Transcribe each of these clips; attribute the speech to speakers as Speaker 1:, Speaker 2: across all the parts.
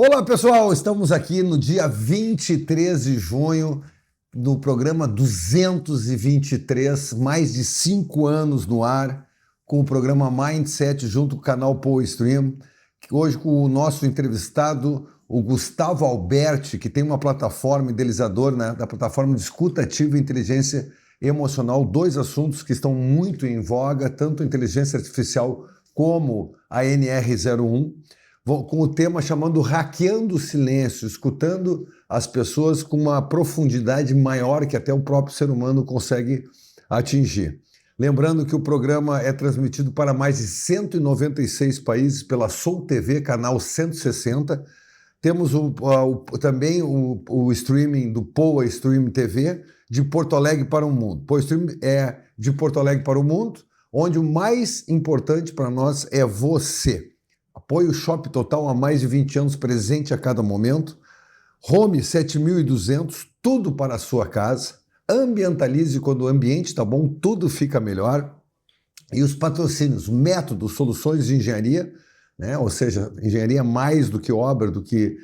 Speaker 1: Olá, pessoal! Estamos aqui no dia 23 de junho, no programa 223, mais de 5 anos no ar, com o programa Mindset junto com o canal PowerStream. Hoje com o nosso entrevistado, o Gustavo Alberti, que tem uma plataforma, idealizador, né, da plataforma de escuta ativa e inteligência emocional, dois assuntos que estão muito em voga, tanto a inteligência artificial como a NR01, com o tema chamando Hackeando o Silêncio, escutando as pessoas com uma profundidade maior que até o próprio ser humano consegue atingir. Lembrando que o programa é transmitido para mais de 196 países pela Soul TV, canal 160. Temos também o streaming do Poa Stream TV, de Porto Alegre para o mundo. Poa Stream é de Porto Alegre para o mundo, onde o mais importante para nós é você. Apoio Shop Total há mais de 20 anos, presente a cada momento. Home 7200, tudo para a sua casa. Ambientalize quando o ambiente está bom, tudo fica melhor. E os patrocínios, Método Soluções de Engenharia, né? Ou seja, engenharia mais do que obra, do que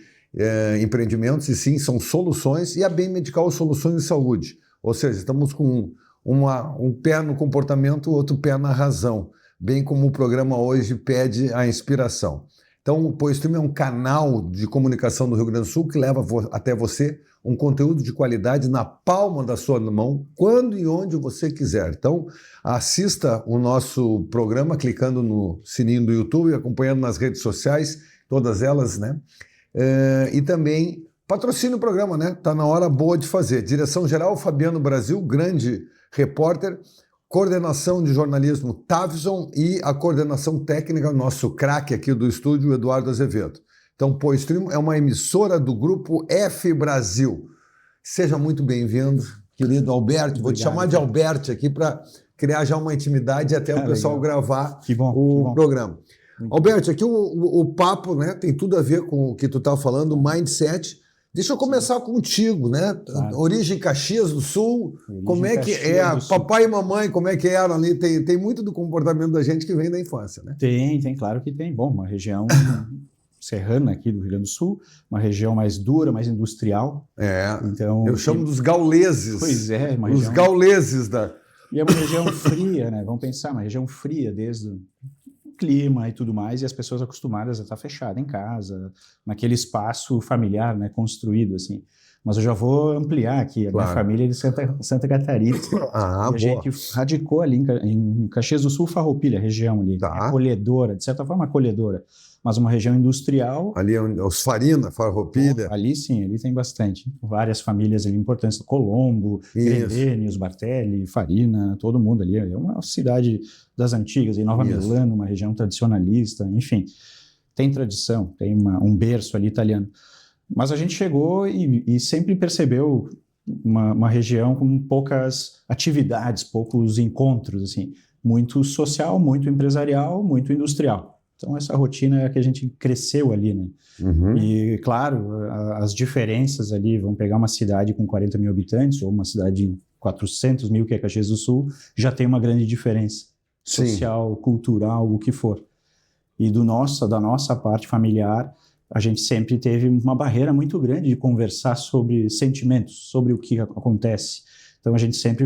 Speaker 1: empreendimentos, e sim, são soluções. E a Bem Medical Soluções de Saúde. Ou seja, estamos com um pé no comportamento, outro pé na razão, bem como o programa hoje pede a inspiração. Então, o PowerStream é um canal de comunicação do Rio Grande do Sul que leva até você um conteúdo de qualidade na palma da sua mão, quando e onde você quiser. Então, assista o nosso programa clicando no sininho do YouTube, acompanhando nas redes sociais, todas elas, né? E também patrocine o programa, né? Está na hora boa de fazer. Direção-geral, Fabiano Brasil, grande repórter. Coordenação de jornalismo, Tavison, e a coordenação técnica, nosso craque aqui do estúdio, Eduardo Azevedo. Então, PowerStream é uma emissora do grupo F Brasil. Seja muito bem-vindo, querido Alberto. Vou te chamar de Alberto aqui para criar já uma intimidade e até o pessoal gravar o programa. Alberto, aqui o papo, né, tem tudo a ver com o que tu estava falando, mindset. Deixa eu começar contigo, né? Claro. Origem Caxias do Sul, como é que é? Papai e mamãe, como é que eram ali? Tem muito do comportamento da gente que vem da infância, né?
Speaker 2: Tem, claro que tem. Bom, uma região serrana aqui do Rio Grande do Sul, uma região mais dura, mais industrial.
Speaker 1: Então, eu chamo dos gauleses.
Speaker 2: Pois é, uma
Speaker 1: região... Os gauleses da...
Speaker 2: E é uma região fria, né? Vamos pensar, uma região fria desde o clima e tudo mais, e as pessoas acostumadas a estar fechadas em casa, naquele espaço familiar, né, construído assim. Mas eu já vou ampliar aqui, minha família é de Santa Catarina. A gente radicou ali em Caxias do Sul, Farroupilha, região ali, acolhedora, de certa forma acolhedora, mas uma região industrial.
Speaker 1: Ali é os Farina, Farroupilha.
Speaker 2: Ali sim, ali tem bastante. Várias famílias ali importantes, Colombo, Grendene, Bartelli, Farina, todo mundo ali. É uma cidade das antigas, em Nova Milano, uma região tradicionalista, enfim. Tem tradição, tem um berço ali italiano. Mas a gente chegou e sempre percebeu uma região com poucas atividades, poucos encontros, assim. Muito social, muito empresarial, muito industrial. Então, essa rotina é a que a gente cresceu ali, né? E, claro, as diferenças ali, vamos pegar uma cidade com 40 mil habitantes ou uma cidade de 400 mil, que é Caxias do Sul, já tem uma grande diferença social, cultural, o que for. E da nossa parte familiar, a gente sempre teve uma barreira muito grande de conversar sobre sentimentos, sobre o que acontece. Então, a gente sempre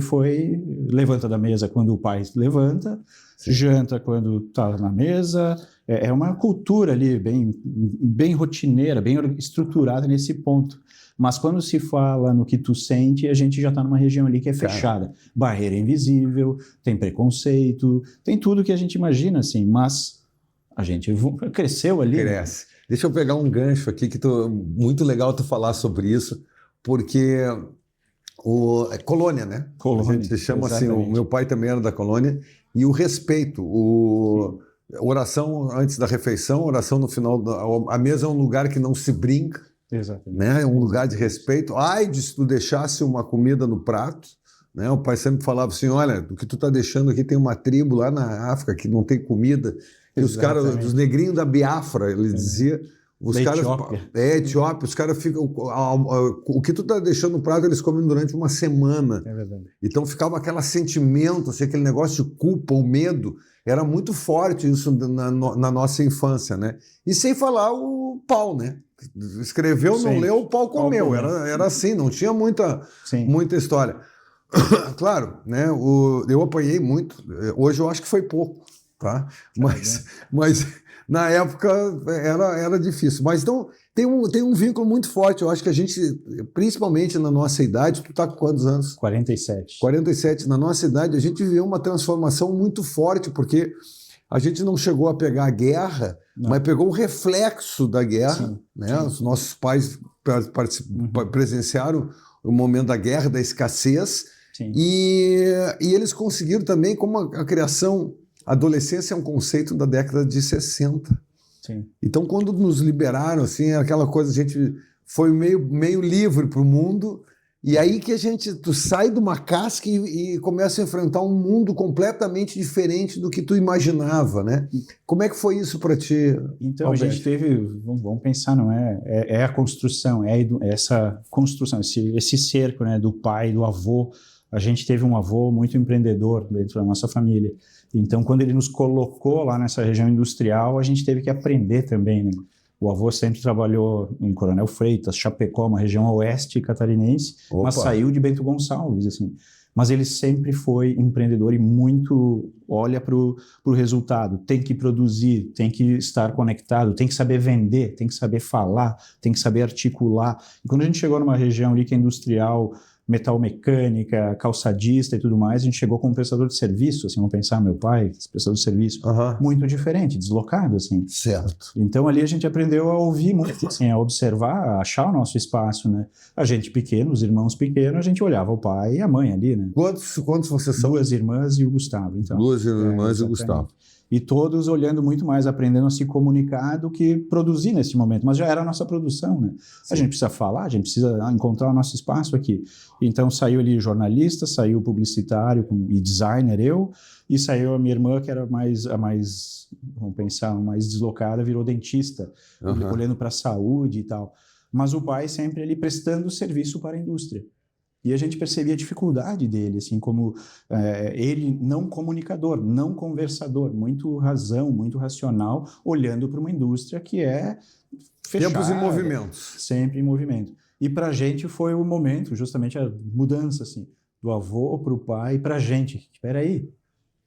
Speaker 2: levanta da mesa quando o pai levanta, janta quando está na mesa. É uma cultura ali bem rotineira, bem estruturada nesse ponto. Mas quando se fala no que tu sente, a gente já está numa região ali que é fechada. Barreira invisível, tem preconceito, tem tudo que a gente imagina, assim, mas a gente cresceu ali.
Speaker 1: Cresce. Né? Deixa eu pegar um gancho aqui, muito legal tu falar sobre isso, porque é colônia, né?
Speaker 2: Colônia,
Speaker 1: a gente chama exatamente. Assim, o meu pai também era da colônia, e o respeito, oração antes da refeição, oração no final, a mesa é um lugar que não se brinca,
Speaker 2: exatamente.
Speaker 1: Né? É um lugar de respeito. Ai, se tu deixasse uma comida no prato, né? O pai sempre falava assim, olha, o que tu está deixando aqui tem uma tribo lá na África que não tem comida, e os caras, os negrinhos da Biafra, ele dizia, os
Speaker 2: da
Speaker 1: caras,
Speaker 2: Etiópia.
Speaker 1: Etiópia, os caras ficam, o que tu está deixando no prato eles comem durante uma semana.
Speaker 2: É verdade.
Speaker 1: Então ficava aquele sentimento, assim, aquele negócio de culpa, o medo, era muito forte isso na nossa infância, né? E sem falar o pau, né? escreveu, não
Speaker 2: Sim.
Speaker 1: leu, o pau comeu. Era assim, não tinha muita história. Claro, né? Eu apanhei muito. Hoje eu acho que foi pouco, tá? Mas na época era difícil. Mas então tem um vínculo muito forte. Eu acho que a gente, principalmente na nossa idade, tu tá com quantos anos?
Speaker 2: 47.
Speaker 1: 47. Na nossa idade, a gente viveu uma transformação muito forte, porque a gente não chegou a pegar a guerra, mas pegou o reflexo da guerra. Né? Os nossos pais presenciaram o momento da guerra, da escassez, e eles conseguiram também, como a criação, a adolescência é um conceito da década de 60.
Speaker 2: Sim.
Speaker 1: Então, quando nos liberaram, assim, aquela coisa, a gente foi meio livre para o mundo, e aí que tu sai de uma casca e começa a enfrentar um mundo completamente diferente do que tu imaginava, né? Como é que foi isso para ti,
Speaker 2: Então,
Speaker 1: Alberto?
Speaker 2: a gente teve, vamos pensar, não é a construção, essa construção, esse cerco, né, do pai, do avô. A gente teve um avô muito empreendedor dentro da nossa família. Então, quando ele nos colocou lá nessa região industrial, a gente teve que aprender também, né? O avô sempre trabalhou em Coronel Freitas, Chapecó, uma região oeste catarinense, mas saiu de Bento Gonçalves, assim. Mas ele sempre foi empreendedor e muito olha para o resultado. Tem que produzir, tem que estar conectado, tem que saber vender, tem que saber falar, tem que saber articular. E quando a gente chegou numa região ali que é industrial, metalmecânica, calçadista e tudo mais, a gente chegou com um prestador de serviço, assim, vamos pensar, meu pai, prestador de serviço, muito diferente, deslocado, assim.
Speaker 1: Certo.
Speaker 2: Então, ali a gente aprendeu a ouvir muito, assim, a observar, a achar o nosso espaço, né? A gente pequeno, os irmãos pequenos, a gente olhava o pai e a mãe ali, né?
Speaker 1: Quantos vocês são?
Speaker 2: 2 irmãs e o Gustavo, então.
Speaker 1: 2 irmãs e o Gustavo.
Speaker 2: E todos olhando muito mais, aprendendo a se comunicar do que produzir nesse momento. Mas já era a nossa produção, né? A gente precisa falar, a gente precisa encontrar o nosso espaço aqui. Então saiu ali jornalista, saiu publicitário e designer, e saiu a minha irmã, que era a mais, vamos pensar, mais deslocada, virou dentista, olhando para a saúde e tal. Mas o pai sempre ali prestando serviço para a indústria. E a gente percebia a dificuldade dele, assim, como ele não comunicador, não conversador, muito razão, muito racional, olhando para uma indústria que é fechada.
Speaker 1: Tempos em movimentos.
Speaker 2: Sempre em movimento. E para a gente foi o momento, justamente a mudança, assim, do avô para o pai e para a gente. Espera aí,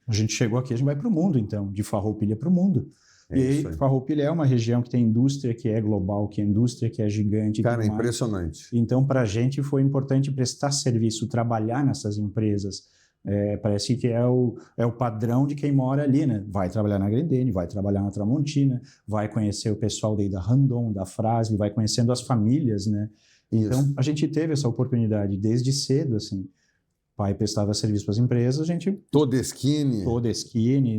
Speaker 2: a gente chegou aqui, a gente vai para o mundo, então, de Farroupilha para o mundo. E aí, Farroupilha é uma região que tem indústria que é global, que é indústria que é gigante.
Speaker 1: Cara, é impressionante.
Speaker 2: Então, para a gente foi importante prestar serviço, trabalhar nessas empresas. Parece que é o padrão de quem mora ali, né? Vai trabalhar na Grendene, vai trabalhar na Tramontina, vai conhecer o pessoal daí da Randon, da Frasle, vai conhecendo as famílias, né? Então, a gente teve essa oportunidade desde cedo, assim. Pai prestava serviço para as empresas, a gente...
Speaker 1: Todeskine,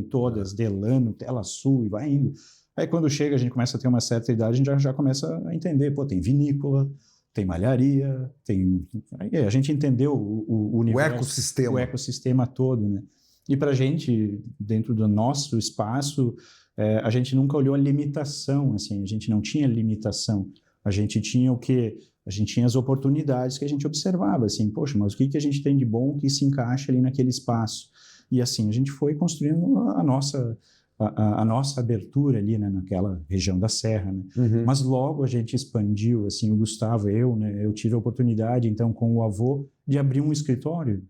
Speaker 2: todas, Delano, Tela Sul, e vai indo. Aí quando chega, a gente começa a ter uma certa idade, a gente já começa a entender, tem vinícola, tem malharia, tem... Aí a gente entendeu o universo, o ecossistema todo, né? E para a gente, dentro do nosso espaço, a gente nunca olhou a limitação, assim, a gente não tinha limitação. A gente tinha o quê? A gente tinha as oportunidades que a gente observava, assim, poxa, mas o que a gente tem de bom que se encaixa ali naquele espaço? E assim, a gente foi construindo a nossa abertura ali, né, naquela região da Serra, né? Mas logo a gente expandiu, assim, o Gustavo, eu tive a oportunidade, então, com o avô, de abrir um escritório,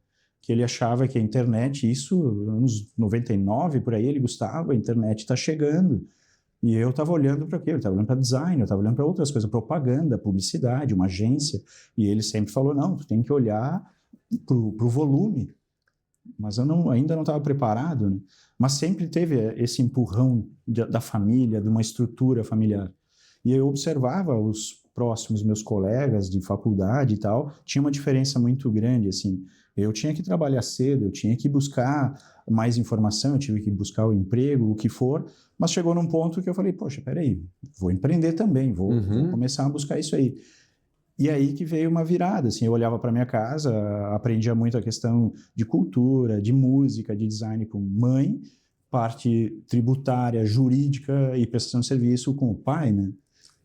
Speaker 2: que ele achava que a internet, isso, anos 99, por aí, Gustavo, a internet está chegando. E eu estava olhando para quê? Eu estava olhando para design, eu estava olhando para outras coisas, propaganda, publicidade, uma agência. E ele sempre falou, não, tu tem que olhar para o volume. Mas eu ainda não estava preparado, né? Mas sempre teve esse empurrão da família, de uma estrutura familiar. E eu observava os próximos meus colegas de faculdade e tal, tinha uma diferença muito grande, assim. Eu tinha que trabalhar cedo, eu tinha que buscar mais informação, eu tive que buscar o emprego, o que for, mas chegou num ponto que eu falei, poxa, peraí, vou empreender também, vou começar a buscar isso aí. E aí que veio uma virada, assim, eu olhava para minha casa, aprendia muito a questão de cultura, de música, de design com mãe, parte tributária, jurídica e prestação de serviço com o pai, né?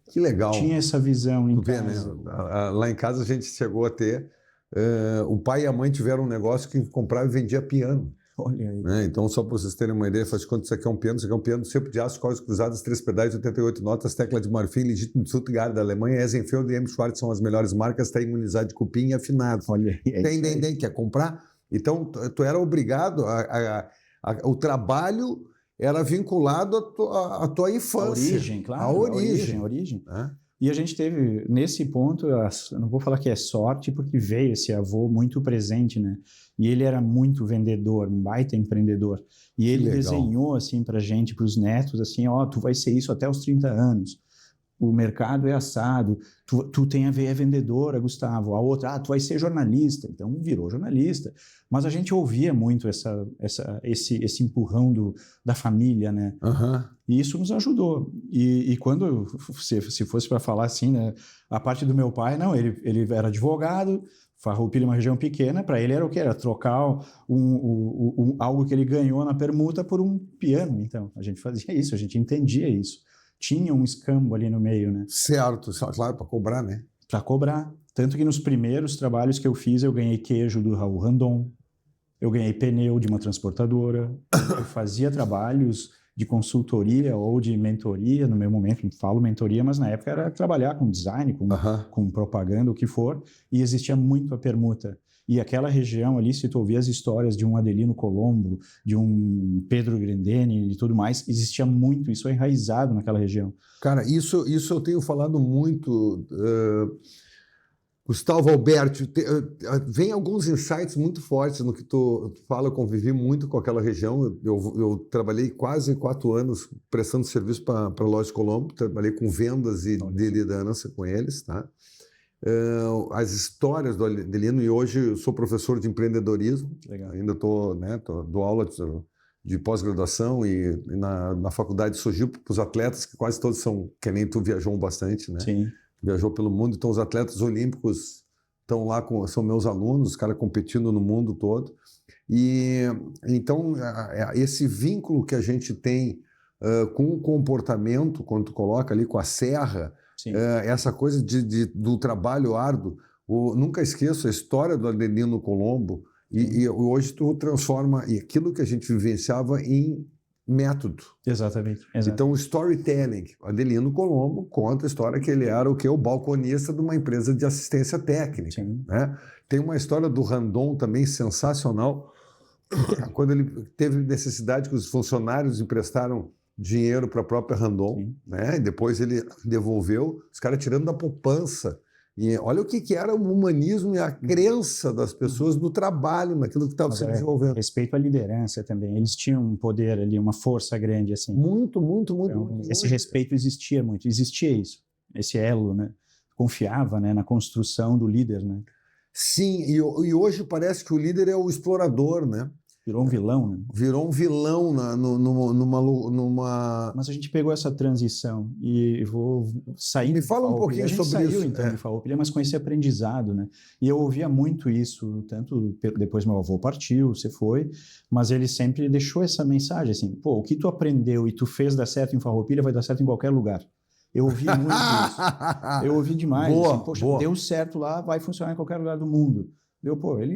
Speaker 1: Que legal.
Speaker 2: Tinha essa visão em casa.
Speaker 1: Né? Lá em casa a gente chegou a ter... o pai e a mãe tiveram um negócio que comprava e vendia piano.
Speaker 2: Olha aí.
Speaker 1: Né? Então, só para vocês terem uma ideia, faz de conta, isso aqui é um piano, sempre de aço, cordas cruzadas, 3 pedais, 88 notas, tecla de marfim, legítimo de Stuttgart, da Alemanha, Eisenfeld e M. Schwartz são as melhores marcas, está imunizado de cupim e afinado.
Speaker 2: Olha aí.
Speaker 1: Tem, quer comprar? Então, tu era obrigado, o trabalho era vinculado à tua infância.
Speaker 2: A origem, claro.
Speaker 1: A origem.
Speaker 2: A origem.
Speaker 1: É?
Speaker 2: E a gente teve, nesse ponto, eu não vou falar que é sorte, porque veio esse avô muito presente, né? E ele era muito vendedor, um baita empreendedor. E ele desenhou, assim, pra gente, pros netos, assim, ó, tu vai ser isso até os 30 anos. O mercado é assado, tu tem a veia vendedora, Gustavo. A outra, tu vai ser jornalista. Então, virou jornalista. Mas a gente ouvia muito esse empurrão da família, né?
Speaker 1: Uhum.
Speaker 2: E isso nos ajudou. E quando, se fosse para falar assim, né, a parte do meu pai, não, ele era advogado, Farroupilha é uma região pequena, para ele era o quê? Era trocar algo que ele ganhou na permuta por um piano. Então, a gente fazia isso, a gente entendia isso. Tinha um escambo ali no meio, né?
Speaker 1: Certo, claro, para cobrar, né?
Speaker 2: Para cobrar. Tanto que nos primeiros trabalhos que eu fiz, eu ganhei queijo do Raul Randon, eu ganhei pneu de uma transportadora, eu fazia trabalhos de consultoria ou de mentoria, no meu momento, não falo mentoria, mas na época era trabalhar com design, com propaganda, o que for, e existia muito a permuta. E aquela região ali, se tu ouvir as histórias de um Adelino Colombo, de um Pedro Grendene e tudo mais, existia muito, isso é enraizado naquela região.
Speaker 1: Cara, isso eu tenho falado muito, Gustavo Alberti, vem alguns insights muito fortes no que tu fala. Eu convivi muito com aquela região, eu trabalhei quase 4 anos prestando serviço para a Lojas Colombo, trabalhei com vendas e de liderança com eles, tá? As histórias do Adelino, e hoje eu sou professor de empreendedorismo. Legal. Ainda dou aula de pós-graduação e na faculdade de Sojipo para os atletas, que quase todos são, que nem tu, viajou bastante, né? Sim. Viajou pelo mundo, então os atletas olímpicos estão lá, são meus alunos, os caras competindo no mundo todo. E então esse vínculo que a gente tem com o comportamento, quando tu coloca ali com a serra, essa coisa do trabalho árduo. Nunca esqueço a história do Adelino Colombo, e hoje tu transforma aquilo que a gente vivenciava em método.
Speaker 2: Exatamente.
Speaker 1: Então, o storytelling. Adelino Colombo conta a história que ele era o balconista de uma empresa de assistência técnica. Né? Tem uma história do Randon também sensacional, quando ele teve necessidade que os funcionários emprestaram dinheiro para a própria Randon, né? E depois ele devolveu, os caras tirando da poupança. E olha o que era o humanismo e a crença das pessoas no trabalho, naquilo que estava se desenvolvendo.
Speaker 2: Respeito à liderança também. Eles tinham um poder ali, uma força grande, assim.
Speaker 1: Muito.
Speaker 2: Esse respeito existia muito. Existia isso, esse elo, né? Confiava, né, na construção do líder, né?
Speaker 1: Sim, e hoje parece que o líder é o explorador, né?
Speaker 2: Virou um vilão, né?
Speaker 1: Virou um vilão numa...
Speaker 2: Mas a gente pegou essa transição e vou sair...
Speaker 1: Me fala um pouquinho sobre isso.
Speaker 2: Então, de Farroupilha, mas com esse aprendizado, né? E eu ouvia muito isso, tanto depois meu avô partiu, você foi, mas ele sempre deixou essa mensagem, assim, pô, o que tu aprendeu e tu fez dar certo em Farroupilha vai dar certo em qualquer lugar. Eu ouvi muito isso. Eu ouvi demais.
Speaker 1: Boa,
Speaker 2: assim, poxa, deu certo lá, vai funcionar em qualquer lugar do mundo.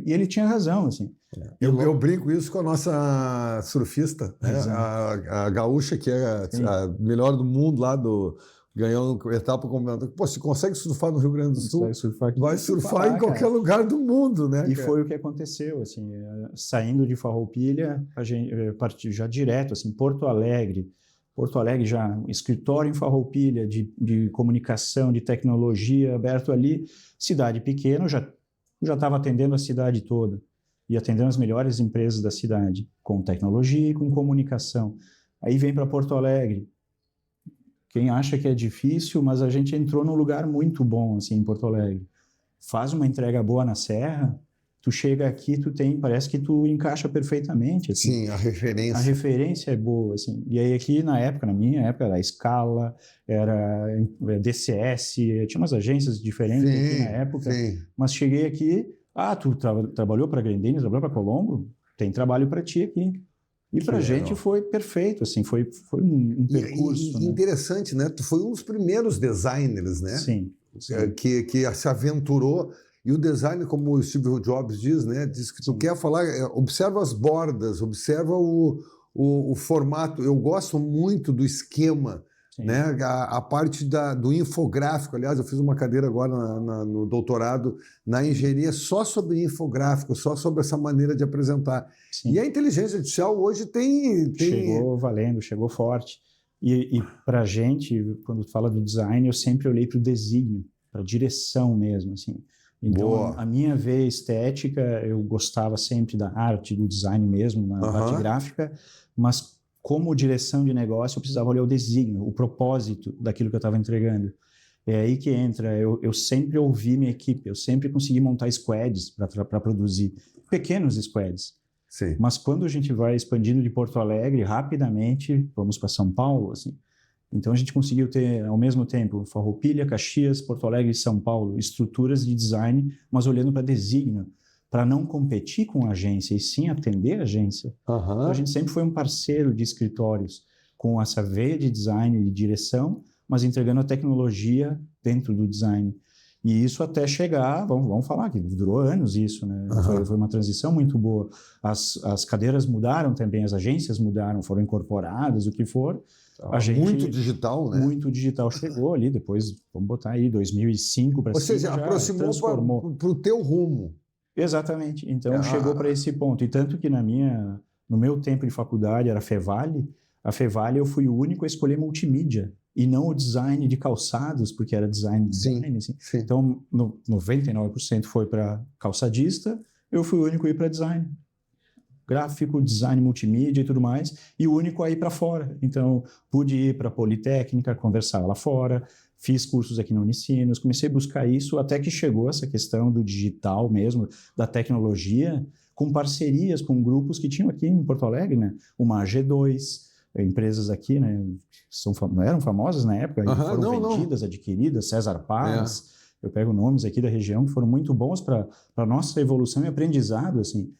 Speaker 2: Ele tinha razão, assim.
Speaker 1: Eu brinco isso com a nossa surfista, né? A gaúcha, que é a melhor do mundo lá, ganhou uma etapa como... Pô, se consegue surfar no Rio Grande do Sul, vai surfar em qualquer lugar do mundo, né?
Speaker 2: E foi o que aconteceu, assim, saindo de Farroupilha, a gente partiu já direto, assim, Porto Alegre já, um escritório em Farroupilha de comunicação, de tecnologia, aberto ali, cidade pequena, já estava atendendo a cidade toda e atendendo as melhores empresas da cidade, com tecnologia e com comunicação. Aí vem para Porto Alegre. Quem acha que é difícil, mas a gente entrou num lugar muito bom, assim, em Porto Alegre. Faz uma entrega boa na Serra, tu chega aqui, parece que tu encaixa perfeitamente. Assim.
Speaker 1: Sim, a referência.
Speaker 2: A referência é boa, assim. E aí aqui, na minha época, era Scala, era DCS, tinha umas agências diferentes aqui na época. Sim. Mas cheguei aqui, tu trabalhou para Grendene, trabalhou para Colombo? Tem trabalho para ti aqui. E para a gente foi perfeito, assim, foi um percurso.
Speaker 1: E interessante, né? Tu foi um dos primeiros designers, né?
Speaker 2: Sim.
Speaker 1: Que se aventurou. E o design, como o Steve Jobs diz, né? Diz que tu quer falar, observa as bordas, observa o formato. Eu gosto muito do esquema, né? A parte do infográfico. Aliás, eu fiz uma cadeira agora no doutorado na engenharia só sobre infográfico, só sobre essa maneira de apresentar.
Speaker 2: Sim.
Speaker 1: E a inteligência artificial hoje tem...
Speaker 2: Chegou valendo, chegou forte. E para a gente, quando fala do design, eu sempre olhei para o desígnio, para a direção mesmo, assim. Então, a minha veia estética, eu gostava sempre da arte, do design mesmo, na parte gráfica, mas como direção de negócio, eu precisava olhar o desígnio, o propósito daquilo que eu estava entregando. É aí que entra, eu sempre ouvi minha equipe, eu sempre consegui montar squads para produzir, pequenos squads.
Speaker 1: Sim.
Speaker 2: Mas quando a gente vai expandindo de Porto Alegre, rapidamente, vamos para São Paulo, assim. Então a gente conseguiu ter, ao mesmo tempo, Farroupilha, Caxias, Porto Alegre e São Paulo, estruturas de design, mas olhando para desígnio, para não competir com a agência, e sim atender a agência. Então a gente sempre foi um parceiro de escritórios, com essa veia de design e de direção, mas entregando a tecnologia dentro do design. E isso até chegar, vamos falar que durou anos isso, né? Foi uma transição muito boa. As cadeiras mudaram também, as agências mudaram, foram incorporadas, o que for.
Speaker 1: Muito digital, né?
Speaker 2: Muito digital chegou ali, depois, vamos botar aí, 2005 para cima.
Speaker 1: Ou seja, aproximou para o teu rumo.
Speaker 2: Exatamente. Então chegou para esse ponto. E tanto que no meu tempo de faculdade era Fevale, a Fevale eu fui o único a escolher multimídia e não o design de calçados, porque era design. Assim.
Speaker 1: Sim.
Speaker 2: Então, 99% foi para calçadista, eu fui o único a ir para design. Gráfico, design multimídia e tudo mais, e o único a ir para fora. Então, pude ir para a Politécnica, conversar lá fora, fiz cursos aqui na Unicinos, comecei a buscar isso até que chegou essa questão do digital mesmo, da tecnologia, com parcerias com grupos que tinham aqui em Porto Alegre, né? Uma AG2, empresas aqui, né? Não eram famosas na época, foram vendidas, adquiridas, César Paz, eu pego nomes aqui da região que foram muito bons para a nossa evolução e aprendizado, assim.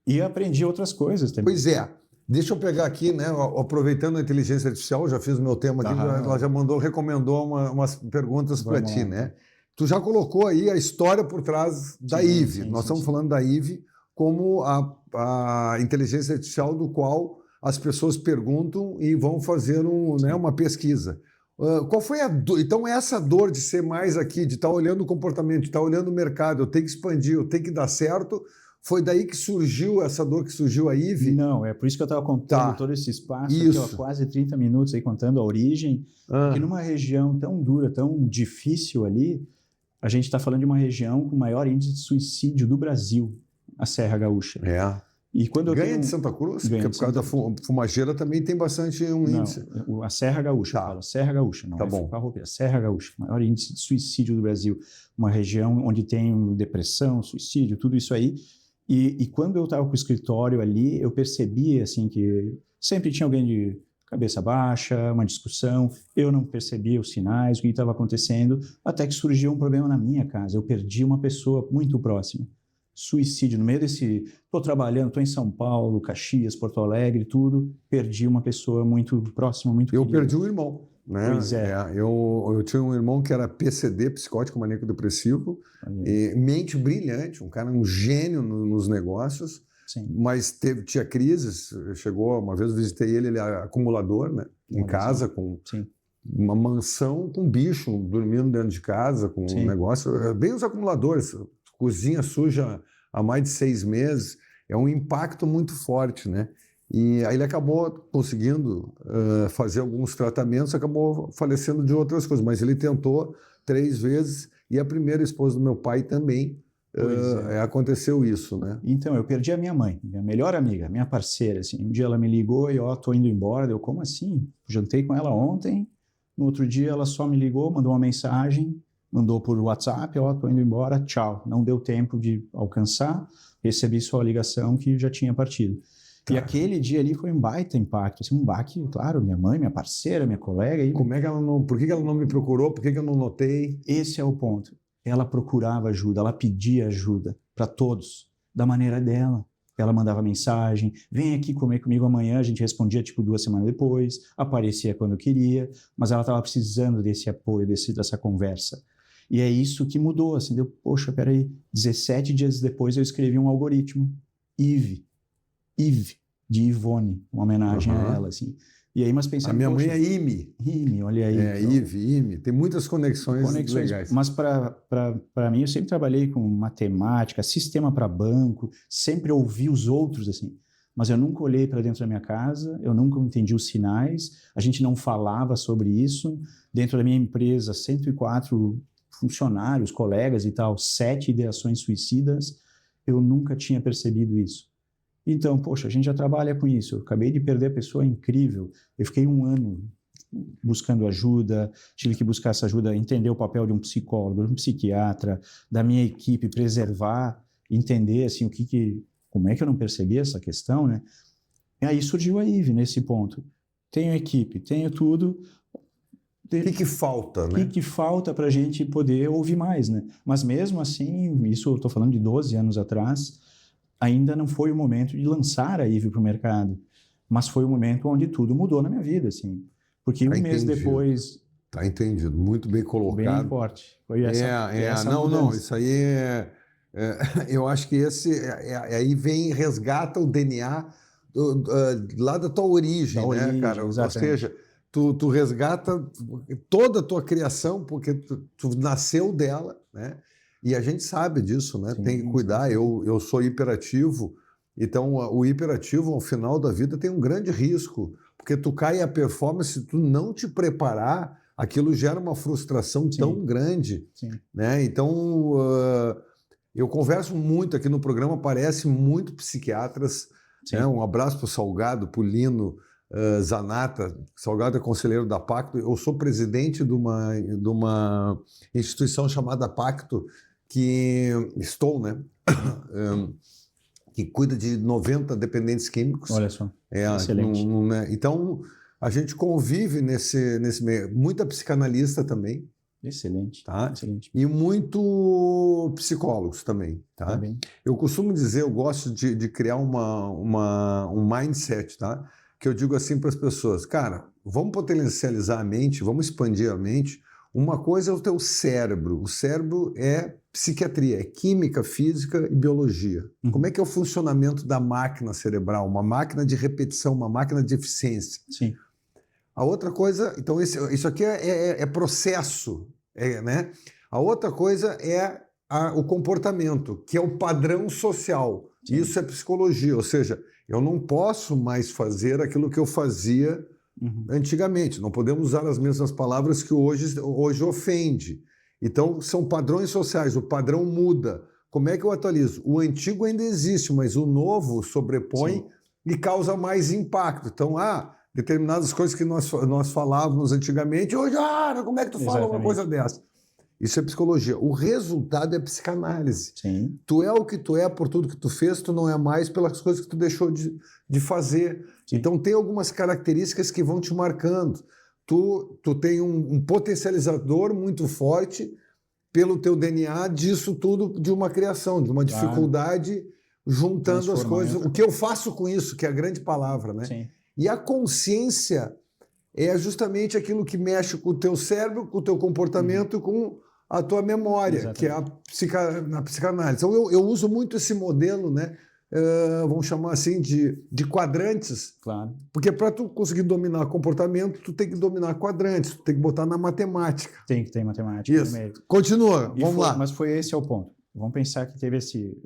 Speaker 2: E aprendi outras coisas também.
Speaker 1: Pois é. Deixa eu pegar aqui, né? Aproveitando a inteligência artificial, já fiz o meu tema aqui, ela já recomendou umas perguntas para ti, né? Tu já colocou aí a história por trás da IVE. Nós estamos falando da IVE como a inteligência artificial do qual as pessoas perguntam e vão fazer uma pesquisa. Qual foi a dor? Então, essa dor de ser mais aqui, de estar olhando o comportamento, de estar olhando o mercado, eu tenho que expandir, eu tenho que dar certo. Foi daí que surgiu essa dor, que surgiu a IVE?
Speaker 2: Não, é por isso que eu estava contando todo esse espaço, aqui, ó, quase 30 minutos aí contando a origem, porque numa região tão dura, tão difícil ali, a gente está falando de uma região com o maior índice de suicídio do Brasil, a Serra Gaúcha. E quando
Speaker 1: ganha de Santa Cruz? Porque por causa da fumageira também tem bastante índice.
Speaker 2: Não, a Serra Gaúcha, fala Serra Gaúcha, não a Serra Gaúcha, maior índice de suicídio do Brasil, uma região onde tem depressão, suicídio, tudo isso aí. E quando eu estava com o escritório ali, eu percebi assim, que sempre tinha alguém de cabeça baixa, uma discussão, eu não percebia os sinais, o que estava acontecendo, até que surgiu um problema na minha casa. Eu perdi uma pessoa muito próxima. Suicídio, no meio desse... Estou trabalhando, estou em São Paulo, Caxias, Porto Alegre, tudo, perdi uma pessoa muito próxima, muito querida.
Speaker 1: Eu perdi um irmão. Né?
Speaker 2: Pois é.
Speaker 1: Eu tinha um irmão que era PCD, psicótico maníaco depressivo, e mente brilhante, um cara, um gênio nos negócios, mas tinha crises. Chegou, uma vez eu visitei ele é acumulador, né? Em casa, com uma mansão com bicho, dormindo dentro de casa, com um negócio, bem os acumuladores, cozinha suja há mais de 6 meses, é um impacto muito forte, né? E aí ele acabou conseguindo fazer alguns tratamentos, acabou falecendo de outras coisas, mas ele tentou 3 vezes, e a primeira esposa do meu pai também aconteceu isso, né?
Speaker 2: Então, eu perdi a minha mãe, minha melhor amiga, minha parceira, assim. Um dia ela me ligou e, tô indo embora. Eu, como assim? Jantei com ela ontem, no outro dia ela só me ligou, mandou uma mensagem, mandou por WhatsApp, tô indo embora, tchau. Não deu tempo de alcançar, recebi só a ligação que já tinha partido. E aquele dia ali foi um baita impacto, assim, um baque, claro, minha mãe, minha parceira, minha colega. E...
Speaker 1: Como é que por que ela não me procurou? Por que eu não notei?
Speaker 2: Esse é o ponto. Ela procurava ajuda, ela pedia ajuda para todos, da maneira dela. Ela mandava mensagem, vem aqui comer comigo amanhã, a gente respondia tipo 2 semanas depois, aparecia quando queria, mas ela estava precisando desse apoio, dessa conversa. E é isso que mudou, assim, deu, poxa, peraí, 17 dias depois eu escrevi um algoritmo, Eve, de Ivone, uma homenagem a ela, assim. E aí, mas pensando...
Speaker 1: A minha mãe é Ime.
Speaker 2: Ime, olha aí.
Speaker 1: É, então, Ime. Tem muitas conexões legais.
Speaker 2: Mas para mim, eu sempre trabalhei com matemática, sistema para banco, sempre ouvi os outros, assim. Mas eu nunca olhei para dentro da minha casa, eu nunca entendi os sinais, a gente não falava sobre isso. Dentro da minha empresa, 104 funcionários, colegas e tal, 7 ideações suicidas, eu nunca tinha percebido isso. Então, poxa, a gente já trabalha com isso. Eu acabei de perder a pessoa incrível. Eu fiquei um ano buscando ajuda, tive que buscar essa ajuda, entender o papel de um psicólogo, de um psiquiatra, da minha equipe, preservar, entender assim como é que eu não percebi essa questão, né? E aí surgiu a Eve nesse ponto. Tenho equipe, tenho tudo.
Speaker 1: O que falta, né?
Speaker 2: O que falta para a gente poder ouvir mais, né? Mas mesmo assim, isso eu estou falando de 12 anos atrás, ainda não foi o momento de lançar a Eve para o mercado, mas foi o momento onde tudo mudou na minha vida, assim. Porque um mês depois...
Speaker 1: Tá entendido, muito bem colocado.
Speaker 2: Bem forte. Foi essa
Speaker 1: não,
Speaker 2: mudança.
Speaker 1: não, isso aí eu acho que aí resgata o DNA lá da tua origem, né, cara?
Speaker 2: Exatamente.
Speaker 1: Ou seja, tu resgata toda a tua criação, porque tu nasceu dela, né? E a gente sabe disso, né? Sim, tem que cuidar. Sim. Eu sou hiperativo, então o hiperativo, ao final da vida, tem um grande risco, porque tu cai a performance, se tu não te preparar, aquilo gera uma frustração tão grande. Sim. Né? Então, eu converso muito aqui no programa, aparecem muito psiquiatras. Né? Um abraço para o Salgado, para o Lino Zanata. Salgado é conselheiro da Pacto. Eu sou presidente de uma instituição chamada Pacto, né? Que cuida de 90 dependentes químicos.
Speaker 2: Olha só, excelente.
Speaker 1: Né? Então, a gente convive nesse meio. Muita psicanalista também.
Speaker 2: Excelente,
Speaker 1: tá?
Speaker 2: Excelente.
Speaker 1: E muito psicólogos também. Tá? Eu costumo dizer, eu gosto de criar um mindset, tá? Que eu digo assim para as pessoas, cara, vamos potencializar a mente, vamos expandir a mente. Uma coisa é o teu cérebro. O cérebro é psiquiatria, é química, física e biologia. Como é que é o funcionamento da máquina cerebral? Uma máquina de repetição, uma máquina de eficiência.
Speaker 2: Sim.
Speaker 1: A outra coisa, então isso aqui é processo, né? A outra coisa é o comportamento, que é o padrão social. Sim. Isso é psicologia, ou seja, eu não posso mais fazer aquilo que eu fazia antigamente. Não podemos usar as mesmas palavras que hoje ofende. Então, são padrões sociais, o padrão muda. Como é que eu atualizo? O antigo ainda existe, mas o novo sobrepõe. Sim. E causa mais impacto. Então, determinadas coisas que nós falávamos antigamente, hoje, como é que tu fala uma coisa dessa? Isso é psicologia. O resultado é psicanálise.
Speaker 2: Sim.
Speaker 1: Tu é o que tu é por tudo que tu fez, tu não é mais pelas coisas que tu deixou de fazer. Sim. Então, tem algumas características que vão te marcando. Tu tem um potencializador muito forte pelo teu DNA disso tudo, de uma criação, de uma dificuldade, juntando as coisas. O que eu faço com isso, que é a grande palavra, né?
Speaker 2: Sim.
Speaker 1: E a consciência é justamente aquilo que mexe com o teu cérebro, com o teu comportamento, com a tua memória, exatamente, que é a psicanálise. Então, eu uso muito esse modelo, né? Vamos chamar assim de quadrantes.
Speaker 2: Claro.
Speaker 1: Porque para tu conseguir dominar comportamento, tu tem que dominar quadrantes, tu tem que botar na matemática.
Speaker 2: Tem que ter matemática.
Speaker 1: Isso. No meio. Continua, vamos lá.
Speaker 2: Mas foi esse o ponto. Vamos pensar que teve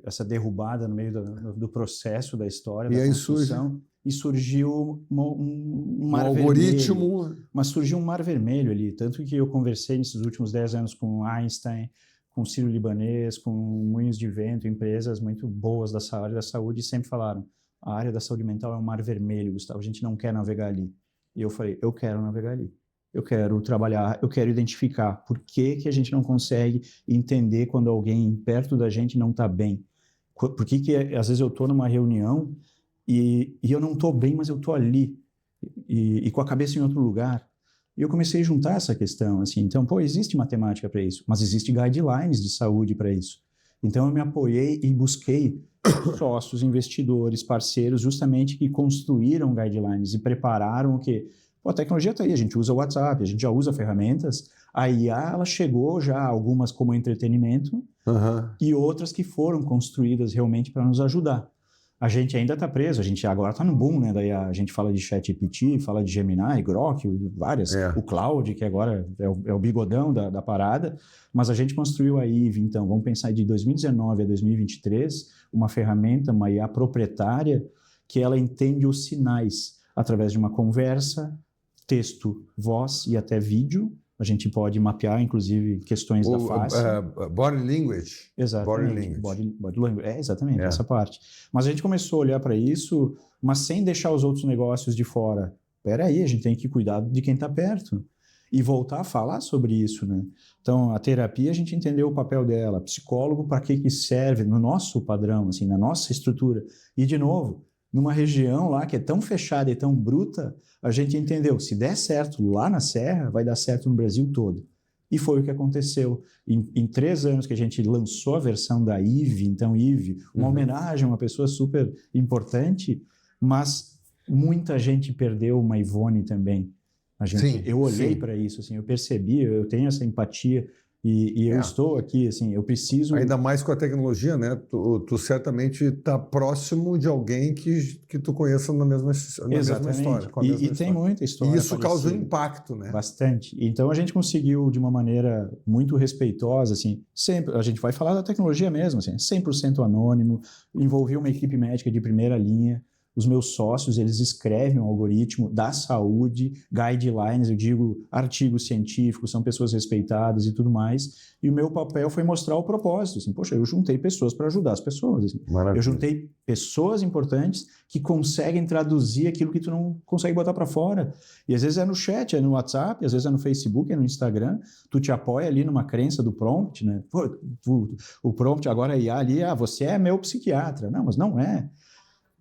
Speaker 2: essa derrubada no meio do processo da história, da construção, e surgiu um mar
Speaker 1: algoritmo.
Speaker 2: Vermelho, mas surgiu um mar vermelho ali, tanto que eu conversei nesses últimos 10 anos com Einstein, com Sírio-Libanês, com Moinhos de Vento, empresas muito boas dessa área da saúde, e sempre falaram, a área da saúde mental é um mar vermelho, Gustavo, a gente não quer navegar ali. E eu falei, eu quero navegar ali. Eu quero trabalhar, eu quero identificar por que a gente não consegue entender quando alguém perto da gente não está bem. Por que às vezes eu estou numa reunião e eu não estou bem, mas eu estou ali, e com a cabeça em outro lugar. E eu comecei a juntar essa questão, assim, então, existe matemática para isso, mas existe guidelines de saúde para isso. Então eu me apoiei e busquei sócios, investidores, parceiros, justamente que construíram guidelines e prepararam o quê? A tecnologia está aí, a gente usa o WhatsApp, a gente já usa ferramentas, A IA, ela chegou já, algumas como entretenimento, e outras que foram construídas realmente para nos ajudar. A gente ainda está preso, a gente agora está no boom, né? Daí a gente fala de ChatGPT, fala de Gemini, Grok, várias, o Cloud, que agora é o bigodão da parada, mas a gente construiu a Eve, então, vamos pensar de 2019 a 2023, uma ferramenta, uma IA proprietária, que ela entende os sinais através de uma conversa, texto, voz e até vídeo. A gente pode mapear, inclusive, questões da face.
Speaker 1: Body language.
Speaker 2: Exatamente. Body language. Exatamente, essa parte. Mas a gente começou a olhar para isso, mas sem deixar os outros negócios de fora. Espera aí, a gente tem que cuidar de quem está perto. E voltar a falar sobre isso, né? Então, a terapia, a gente entendeu o papel dela. Psicólogo, para que serve no nosso padrão, assim, na nossa estrutura. E, de novo, numa região lá que é tão fechada e tão bruta, a gente entendeu, se der certo lá na Serra, vai dar certo no Brasil todo. E foi o que aconteceu. Em 3 anos que a gente lançou a versão da Eve, então Eve, uma homenagem a uma pessoa super importante, mas muita gente perdeu uma Ivone também. Eu olhei para isso, assim, eu percebi, eu tenho essa empatia. E eu estou aqui, assim, eu preciso...
Speaker 1: Ainda mais com a tecnologia, né? Tu certamente está próximo de alguém que tu conheça na mesma história.
Speaker 2: E tem muita história.
Speaker 1: E isso causa um impacto, né?
Speaker 2: Bastante. Então, a gente conseguiu, de uma maneira muito respeitosa, assim, sempre, a gente vai falar da tecnologia mesmo, assim, 100% anônimo, envolvi uma equipe médica de primeira linha. Os meus sócios, eles escrevem um algoritmo da saúde, guidelines, eu digo artigos científicos, são pessoas respeitadas e tudo mais. E o meu papel foi mostrar o propósito. Assim, poxa, eu juntei pessoas para ajudar as pessoas. Assim. Eu juntei pessoas importantes que conseguem traduzir aquilo que tu não consegue botar para fora. E às vezes é no chat, é no WhatsApp, às vezes é no Facebook, é no Instagram. Tu te apoia ali numa crença do prompt, né? Pô, o prompt agora é IA ali, você é meu psiquiatra. Não, mas não é.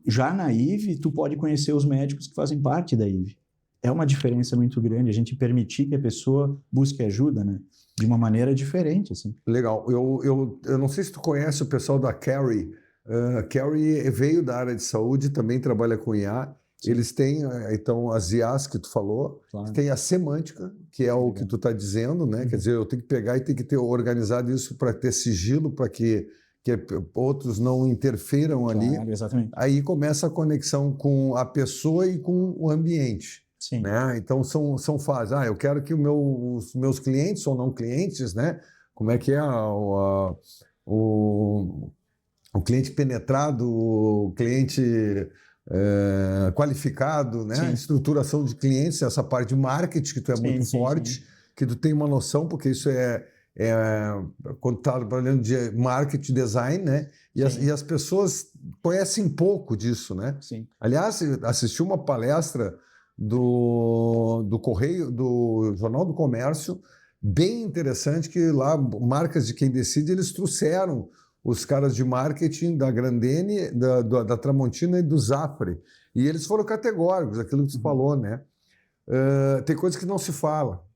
Speaker 2: Já na Eve, tu pode conhecer os médicos que fazem parte da Eve. É uma diferença muito grande, a gente permitir que a pessoa busque ajuda, né? De uma maneira diferente, assim.
Speaker 1: Legal. Eu não sei se tu conhece o pessoal da Carry. Carry veio da área de saúde, também trabalha com IA. Sim. Eles têm, então, as IAs que tu falou, claro. Tem a semântica, que é o que tu está dizendo, né? Quer dizer, eu tenho que pegar e tenho que ter organizado isso para ter sigilo, para que outros não interfiram ali.
Speaker 2: Claro, exatamente.
Speaker 1: Aí começa a conexão com a pessoa e com o ambiente.
Speaker 2: Sim.
Speaker 1: Né? Então são fases. Eu quero que os meus clientes ou não clientes, né? Como é que é o cliente penetrado, o cliente qualificado, né?
Speaker 2: Sim.
Speaker 1: Estruturação de clientes, essa parte de marketing que tu é muito forte, que tu tem uma noção, porque isso quando está trabalhando de marketing design, né? E as pessoas conhecem pouco disso, né?
Speaker 2: Sim.
Speaker 1: Aliás, assisti uma palestra do Correio, do Jornal do Comércio, bem interessante, que lá, marcas de quem decide, eles trouxeram os caras de marketing da Grandene, da Tramontina e do Zafre. E eles foram categóricos, aquilo que você falou, né? Tem coisas que não se fala.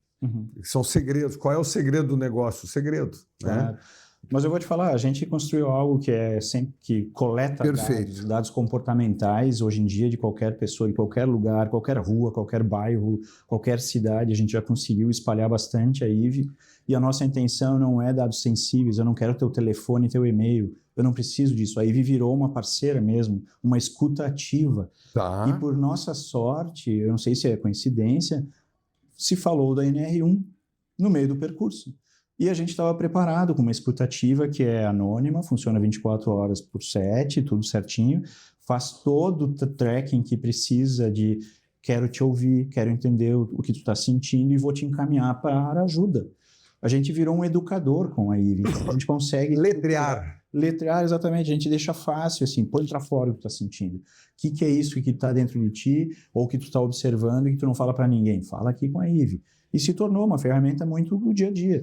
Speaker 1: São segredos. Qual é o segredo do negócio? O segredo.
Speaker 2: Claro. Né? Mas eu vou te falar, a gente construiu algo que coleta dados comportamentais hoje em dia de qualquer pessoa, de qualquer lugar, qualquer rua, qualquer bairro, qualquer cidade. A gente já conseguiu espalhar bastante a Eve. E a nossa intenção não é dados sensíveis, eu não quero teu telefone, teu e-mail, eu não preciso disso. A Eve virou uma parceira mesmo, uma escuta ativa.
Speaker 1: Tá.
Speaker 2: E por nossa sorte, eu não sei se é coincidência, se falou da NR1 no meio do percurso. E a gente estava preparado com uma escutativa que é anônima, funciona 24 horas por 7, tudo certinho, faz todo o tracking que precisa de quero te ouvir, quero entender o que tu está sentindo e vou te encaminhar para ajuda. A gente virou um educador com a Eve, então a gente consegue... Letrear, exatamente, a gente deixa fácil, assim, põe para fora o que tu está sentindo. O que é isso que está dentro de ti, ou que tu está observando e que tu não fala para ninguém? Fala aqui com a Eve. E se tornou uma ferramenta muito do dia a dia.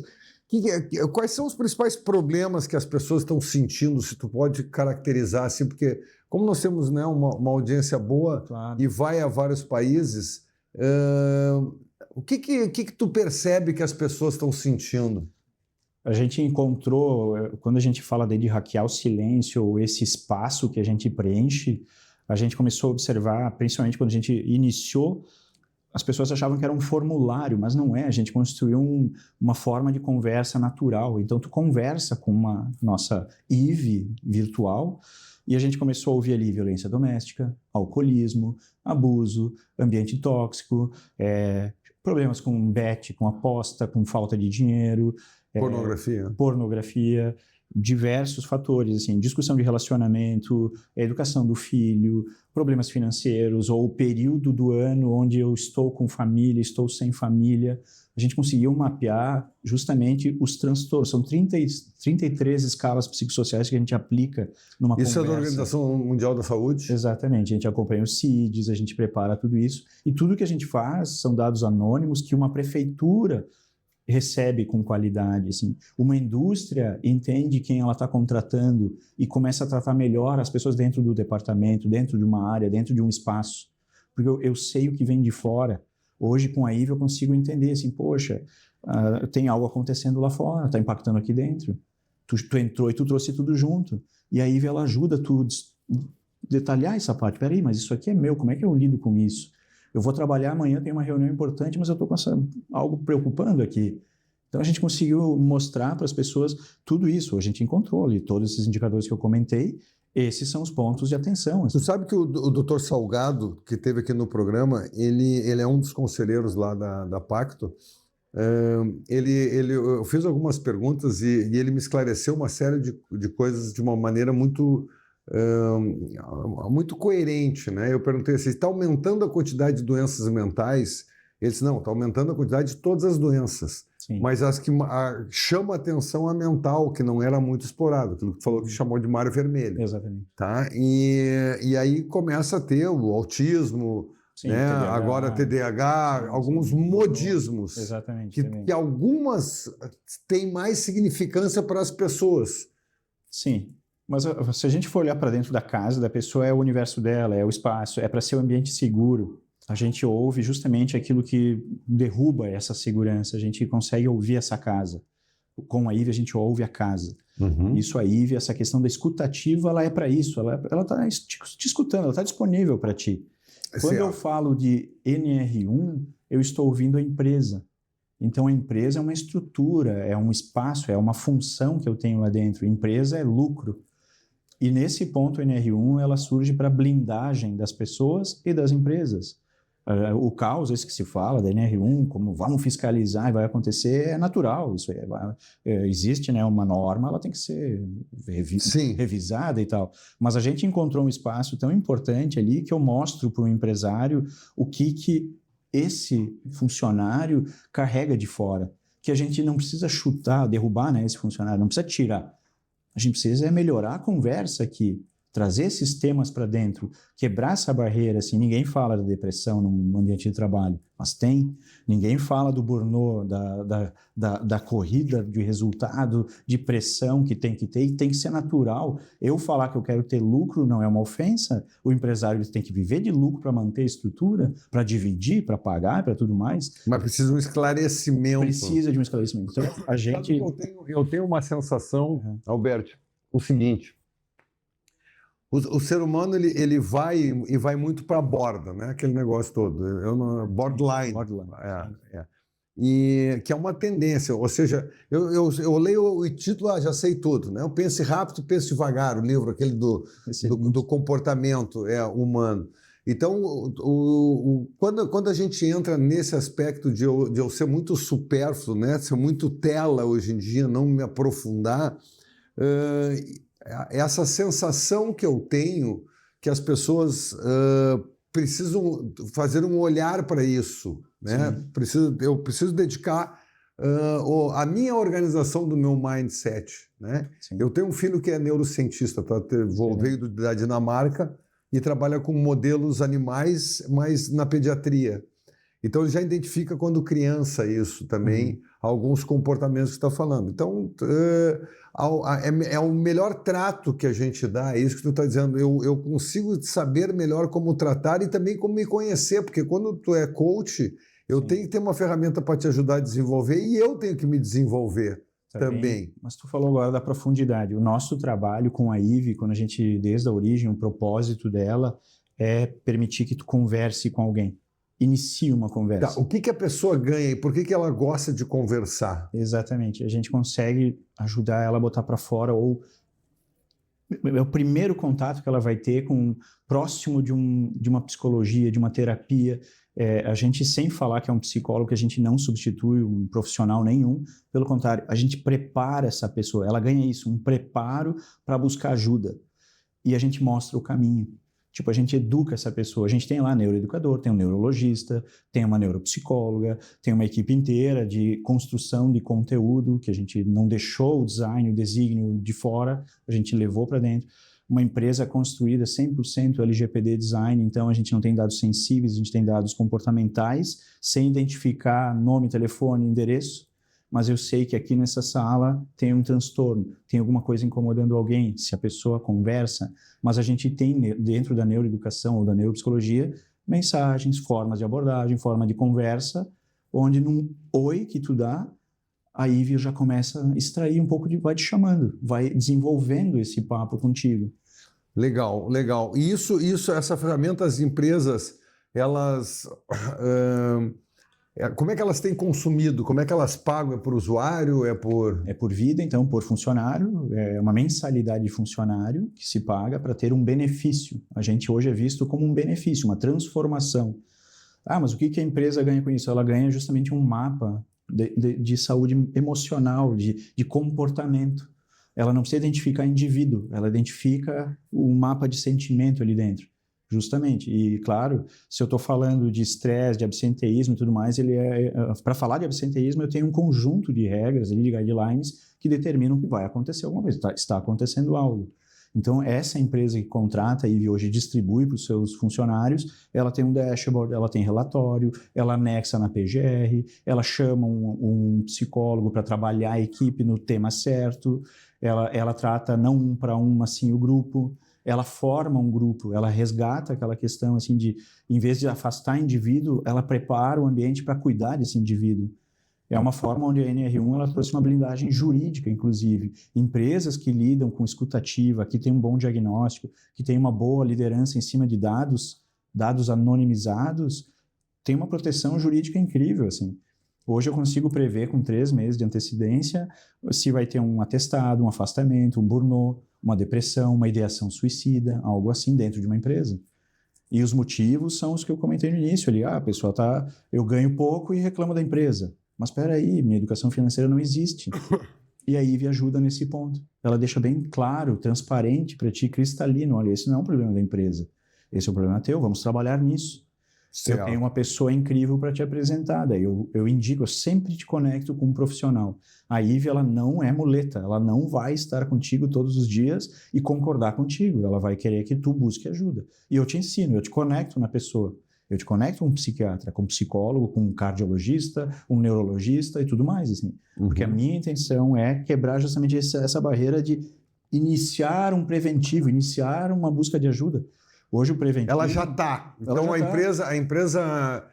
Speaker 1: Quais são os principais problemas que as pessoas estão sentindo, se tu pode caracterizar assim, porque como nós temos, né, uma audiência boa, claro, e vai a vários países, o que tu percebe que as pessoas estão sentindo?
Speaker 2: A gente encontrou, quando a gente fala de hackear o silêncio, ou esse espaço que a gente preenche, a gente começou a observar, principalmente quando a gente iniciou as pessoas achavam que era um formulário, mas não é. A gente construiu uma forma de conversa natural. Então, tu conversa com uma nossa IVE virtual e a gente começou a ouvir ali violência doméstica, alcoolismo, abuso, ambiente tóxico, problemas com bet, com aposta, com falta de dinheiro, pornografia, diversos fatores, assim, discussão de relacionamento, educação do filho, problemas financeiros, ou o período do ano onde eu estou com família, estou sem família. A gente conseguiu mapear justamente os transtornos. São 33 escalas psicossociais que a gente aplica numa conversa.
Speaker 1: Isso é da Organização Mundial da Saúde?
Speaker 2: Exatamente. A gente acompanha os CIDs, a gente prepara tudo isso. E tudo que a gente faz são dados anônimos que uma prefeitura recebe com qualidade, assim. Uma indústria entende quem ela está contratando e começa a tratar melhor as pessoas dentro do departamento, dentro de uma área, dentro de um espaço. Porque eu sei o que vem de fora. Hoje, com a IVE, eu consigo entender, assim, poxa, tem algo acontecendo lá fora, está impactando aqui dentro. Tu entrou e tu trouxe tudo junto. E a IVE, ela ajuda tu detalhar essa parte. Peraí, mas isso aqui é meu, como é que eu lido com isso? Eu vou trabalhar amanhã, tem uma reunião importante, mas eu estou com algo preocupando aqui. Então, a gente conseguiu mostrar para as pessoas tudo isso. A gente encontrou ali todos esses indicadores que eu comentei. Esses são os pontos de atenção.
Speaker 1: Tu sabe que o Dr. Salgado, que esteve aqui no programa, ele é um dos conselheiros lá da Pacto. Eu fiz algumas perguntas e ele me esclareceu uma série de coisas de uma maneira muito coerente, né? Eu perguntei assim, está aumentando a quantidade de doenças mentais? Ele disse, não, está aumentando a quantidade de todas as doenças. Sim. Mas as que chamam a atenção a mental, que não era muito explorado, aquilo que tu falou que chamou de mar vermelho.
Speaker 2: Exatamente.
Speaker 1: Tá? E aí começa a ter o autismo, sim, né? TDAH, agora TDAH, sim, alguns modismos.
Speaker 2: Exatamente.
Speaker 1: Que algumas têm mais significância para as pessoas.
Speaker 2: Sim. Mas se a gente for olhar para dentro da casa da pessoa, é o universo dela, é o espaço, é para ser um ambiente seguro. A gente ouve justamente aquilo que derruba essa segurança, a gente consegue ouvir essa casa. Com a IVE, a gente ouve a casa.
Speaker 1: Uhum.
Speaker 2: Isso, a IVE, essa questão da escutativa, ela é para isso, ela está te escutando, ela está disponível para ti. Quando eu falo de NR1, eu estou ouvindo a empresa. Então, a empresa é uma estrutura, é um espaço, é uma função que eu tenho lá dentro. Empresa é lucro. E nesse ponto, a NR1, ela surge para blindagem das pessoas e das empresas. O caos, esse que se fala, da NR1, como vamos fiscalizar e vai acontecer, é natural. Isso existe, né, uma norma, ela tem que ser revisada e tal. Mas a gente encontrou um espaço tão importante ali que eu mostro para o empresário o que esse funcionário carrega de fora. Que a gente não precisa chutar, derrubar, né, esse funcionário, não precisa tirar. A gente precisa melhorar a conversa aqui, trazer esses temas para dentro, quebrar essa barreira. Assim, ninguém fala da depressão no ambiente de trabalho, mas tem. Ninguém fala do burnout, da corrida de resultado, de pressão que tem que ter, e tem que ser natural. Eu falar que eu quero ter lucro não é uma ofensa. O empresário tem que viver de lucro para manter a estrutura, para dividir, para pagar, para tudo mais.
Speaker 1: Mas precisa de um esclarecimento.
Speaker 2: Precisa de um esclarecimento. Então, a gente...
Speaker 1: Eu tenho uma sensação, Alberto, o seguinte... O ser humano ele vai muito para a borda, né? Aquele negócio todo, borderline. E que é uma tendência, ou seja, eu leio o título, já sei tudo, né? Eu penso rápido, penso devagar, o livro aquele do comportamento humano. Então, quando a gente entra nesse aspecto de eu ser muito supérfluo, né? Ser muito tela hoje em dia, não me aprofundar, essa sensação que eu tenho que as pessoas precisam fazer um olhar para isso, né? Eu preciso dedicar a minha organização do meu mindset, né? Eu tenho um filho que é neurocientista, veio da Dinamarca e trabalha com modelos animais, mas na pediatria. Então, ele já identifica quando criança isso também, alguns comportamentos que está falando. Então, é o melhor trato que a gente dá, é isso que tu está dizendo. Eu consigo saber melhor como tratar e também como me conhecer, porque quando tu é coach, eu tenho que ter uma ferramenta para te ajudar a desenvolver e eu tenho que me desenvolver também.
Speaker 2: Mas tu falou agora da profundidade. O nosso trabalho com a IVE, quando a gente, desde a origem, o propósito dela é permitir que tu converse com alguém. inicia uma conversa.
Speaker 1: Tá, o que a pessoa ganha e por que ela gosta de conversar?
Speaker 2: Exatamente. A gente consegue ajudar ela a botar para fora, ou é o primeiro contato que ela vai ter com próximo de uma psicologia, de uma terapia. A gente, sem falar que é um psicólogo, que a gente não substitui um profissional nenhum, pelo contrário, a gente prepara essa pessoa, ela ganha isso, um preparo para buscar ajuda. E a gente mostra o caminho. Tipo, a gente educa essa pessoa. A gente tem lá neuroeducador, tem um neurologista, tem uma neuropsicóloga, tem uma equipe inteira de construção de conteúdo, que a gente não deixou o design, o desígnio de fora, a gente levou para dentro. Uma empresa construída 100% LGPD design, então a gente não tem dados sensíveis, a gente tem dados comportamentais, sem identificar nome, telefone, endereço. Mas eu sei que aqui nessa sala tem um transtorno, tem alguma coisa incomodando alguém, se a pessoa conversa, mas a gente tem dentro da neuroeducação ou da neuropsicologia mensagens, formas de abordagem, forma de conversa, onde num oi que tu dá, a Ivy já começa a extrair um pouco vai te chamando, vai desenvolvendo esse papo contigo.
Speaker 1: Legal, legal. E essa ferramenta, as empresas, elas... como é que elas têm consumido? Como é que elas pagam? É por usuário? É
Speaker 2: por vida, então, por funcionário. É uma mensalidade de funcionário que se paga para ter um benefício. A gente hoje é visto como um benefício, uma transformação. Mas o que a empresa ganha com isso? Ela ganha justamente um mapa de saúde emocional, de comportamento. Ela não precisa identificar indivíduo, ela identifica um mapa de sentimento ali dentro. Justamente. E, claro, se eu estou falando de estresse, de absenteísmo e tudo mais, para falar de absenteísmo, eu tenho um conjunto de regras, de guidelines, que determinam que vai acontecer alguma coisa, está acontecendo algo. Então, essa empresa que contrata e hoje distribui para os seus funcionários, ela tem um dashboard, ela tem relatório, ela anexa na PGR, ela chama um psicólogo para trabalhar a equipe no tema certo, ela trata não um para um, mas sim o grupo. Ela forma um grupo, ela resgata aquela questão assim de, em vez de afastar indivíduo, ela prepara o ambiente para cuidar desse indivíduo. É uma forma onde a NR1 ela trouxe uma blindagem jurídica, inclusive. Empresas que lidam com escutativa, que tem um bom diagnóstico, que tem uma boa liderança em cima de dados anonimizados, tem uma proteção jurídica incrível, assim. Hoje eu consigo prever com 3 meses de antecedência se vai ter um atestado, um afastamento, um burnout, uma depressão, uma ideação suicida, algo assim dentro de uma empresa. E os motivos são os que eu comentei no início ali. A pessoa eu ganho pouco e reclamo da empresa. Mas espera aí, minha educação financeira não existe. E a Ivy ajuda nesse ponto. Ela deixa bem claro, transparente para ti, cristalino. Olha, esse não é um problema da empresa. Esse é um problema teu, vamos trabalhar nisso. Certo. Eu tenho uma pessoa incrível para te apresentar. Daí eu indico, eu sempre te conecto com um profissional. A Ivy, ela não é muleta, ela não vai estar contigo todos os dias e concordar contigo. Ela vai querer que tu busque ajuda. E eu te ensino, eu te conecto na pessoa. Eu te conecto com um psiquiatra, com um psicólogo, com um cardiologista, um neurologista e tudo mais, assim. Porque a minha intenção é quebrar justamente essa barreira de iniciar um preventivo, iniciar uma busca de ajuda. Hoje o preventivo...
Speaker 1: Ela já está. Então a empresa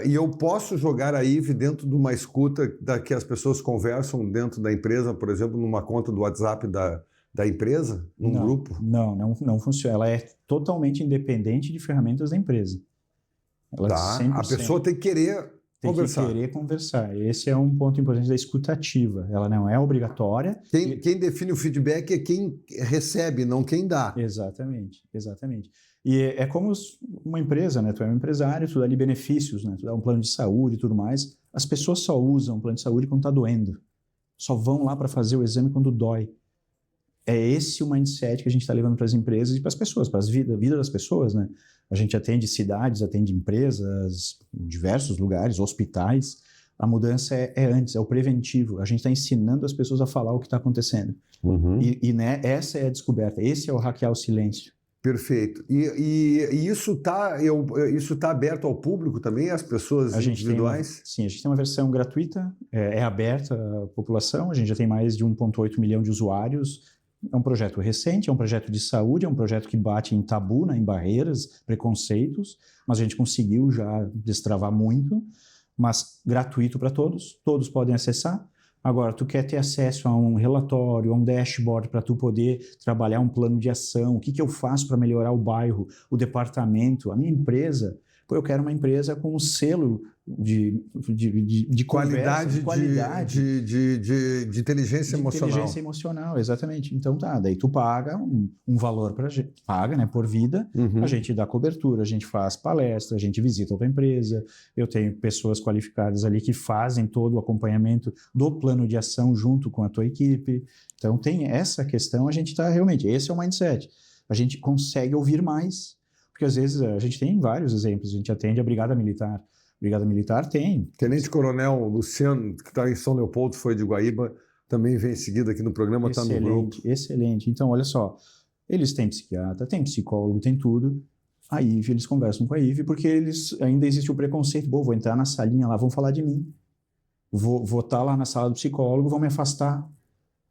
Speaker 1: e eu posso jogar a Ivy dentro de uma escuta que as pessoas conversam dentro da empresa, por exemplo, numa conta do WhatsApp da empresa, num grupo?
Speaker 2: Não funciona. Ela é totalmente independente de ferramentas da empresa.
Speaker 1: Ela 100%. A pessoa tem que querer conversar.
Speaker 2: Tem que querer conversar. Esse é um ponto importante da escutativa. Ela não é obrigatória.
Speaker 1: Quem define o feedback é quem recebe, não quem dá.
Speaker 2: Exatamente. E é como uma empresa, né? Tu é um empresário, tu dá ali benefícios, né? Tu dá um plano de saúde e tudo mais. As pessoas só usam o plano de saúde quando está doendo. Só vão lá para fazer o exame quando dói. É esse o mindset que a gente está levando para as empresas e para as pessoas, para a vida das pessoas, né? A gente atende cidades, atende empresas, diversos lugares, hospitais. A mudança é antes, é o preventivo. A gente está ensinando as pessoas a falar o que está acontecendo. Né, essa é a descoberta, esse é o hackear o silêncio.
Speaker 1: Perfeito. E isso tá aberto ao público também, às pessoas individuais?
Speaker 2: Sim, a gente tem uma versão gratuita, é aberta à população, a gente já tem mais de 1,8 milhão de usuários. É um projeto recente, é um projeto de saúde, é um projeto que bate em tabu, né, em barreiras, preconceitos, mas a gente conseguiu já destravar muito, mas gratuito para todos podem acessar. Agora, tu quer ter acesso a um relatório, a um dashboard para tu poder trabalhar um plano de ação, o que eu faço para melhorar o bairro, o departamento, a minha empresa, Pô, eu quero uma empresa com um selo de
Speaker 1: qualidade,
Speaker 2: qualidade
Speaker 1: de inteligência emocional.
Speaker 2: Inteligência emocional, exatamente. Então tá, daí tu paga um valor para a gente, paga, né, por vida, a gente dá cobertura, a gente faz palestra, a gente visita a tua empresa, eu tenho pessoas qualificadas ali que fazem todo o acompanhamento do plano de ação junto com a tua equipe. Então tem essa questão, a gente está realmente, esse é o mindset. A gente consegue ouvir mais, porque às vezes a gente tem vários exemplos, a gente atende a Brigada Militar. Brigada Militar tem.
Speaker 1: Tenente-Coronel Luciano, que está em São Leopoldo, foi de Guaíba, também vem em seguida aqui no programa, está no grupo.
Speaker 2: Excelente. Então, olha só, eles têm psiquiatra, tem psicólogo, tem tudo. A IVE, eles conversam com a IVE porque ainda existe o preconceito. Bom, vou entrar na salinha lá, vão falar de mim. Vou estar lá na sala do psicólogo, vão me afastar.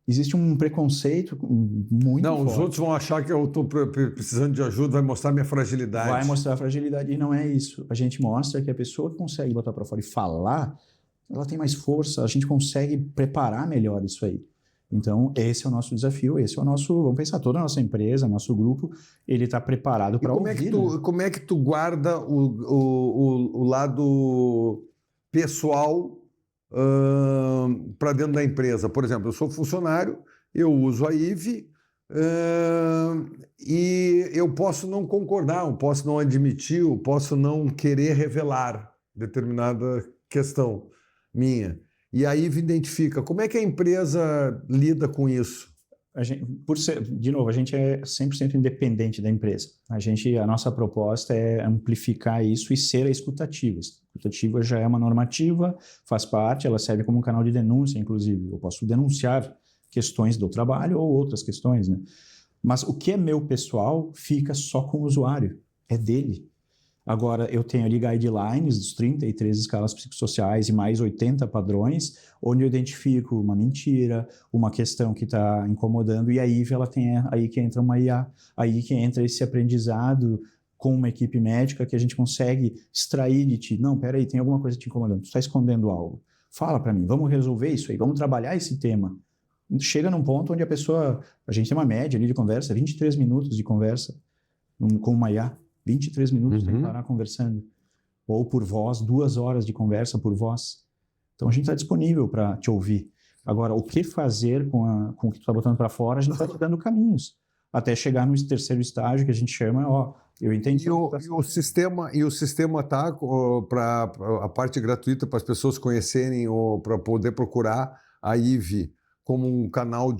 Speaker 2: Existe um preconceito muito forte.
Speaker 1: Os outros vão achar que eu estou precisando de ajuda, vai mostrar minha fragilidade.
Speaker 2: Vai mostrar a fragilidade, e não é isso. A gente mostra que a pessoa que consegue botar para fora e falar, ela tem mais força, a gente consegue preparar melhor isso aí. Então, esse é o nosso desafio, esse é o nosso, vamos pensar, toda a nossa empresa, nosso grupo, ele está preparado para ouvir.
Speaker 1: Como é que tu guarda o lado pessoal para dentro da empresa? Por exemplo, eu sou funcionário, eu uso a IVE e eu posso não concordar, eu posso não admitir, eu posso não querer revelar determinada questão minha. E a IVE identifica. Como é que a empresa lida com isso?
Speaker 2: De novo, a gente é 100% independente da empresa. A nossa proposta é amplificar isso e ser a escutativa. A escutativa já é uma normativa, faz parte, ela serve como um canal de denúncia, inclusive. Eu posso denunciar questões do trabalho ou outras questões, né? Mas o que é meu pessoal fica só com o usuário, é dele. Agora, eu tenho ali guidelines dos 33 escalas psicossociais e mais 80 padrões, onde eu identifico uma mentira, uma questão que está incomodando, e aí ela tem aí que entra uma IA, aí que entra esse aprendizado com uma equipe médica que a gente consegue extrair de ti. Não, peraí, tem alguma coisa te incomodando, tu está escondendo algo. Fala para mim, vamos resolver isso aí, vamos trabalhar esse tema. Chega num ponto onde a gente tem uma média ali de conversa, 23 minutos de conversa com uma IA. 23 minutos tem que parar conversando. Ou por voz, 2 horas de conversa por voz. Então a gente está disponível para te ouvir. Agora, o que fazer com o que tu está botando para fora, a gente está te dando caminhos. Até chegar no terceiro estágio, que a gente chama, eu entendi.
Speaker 1: E o sistema está para a parte gratuita para as pessoas conhecerem ou para poder procurar a IVE como um canal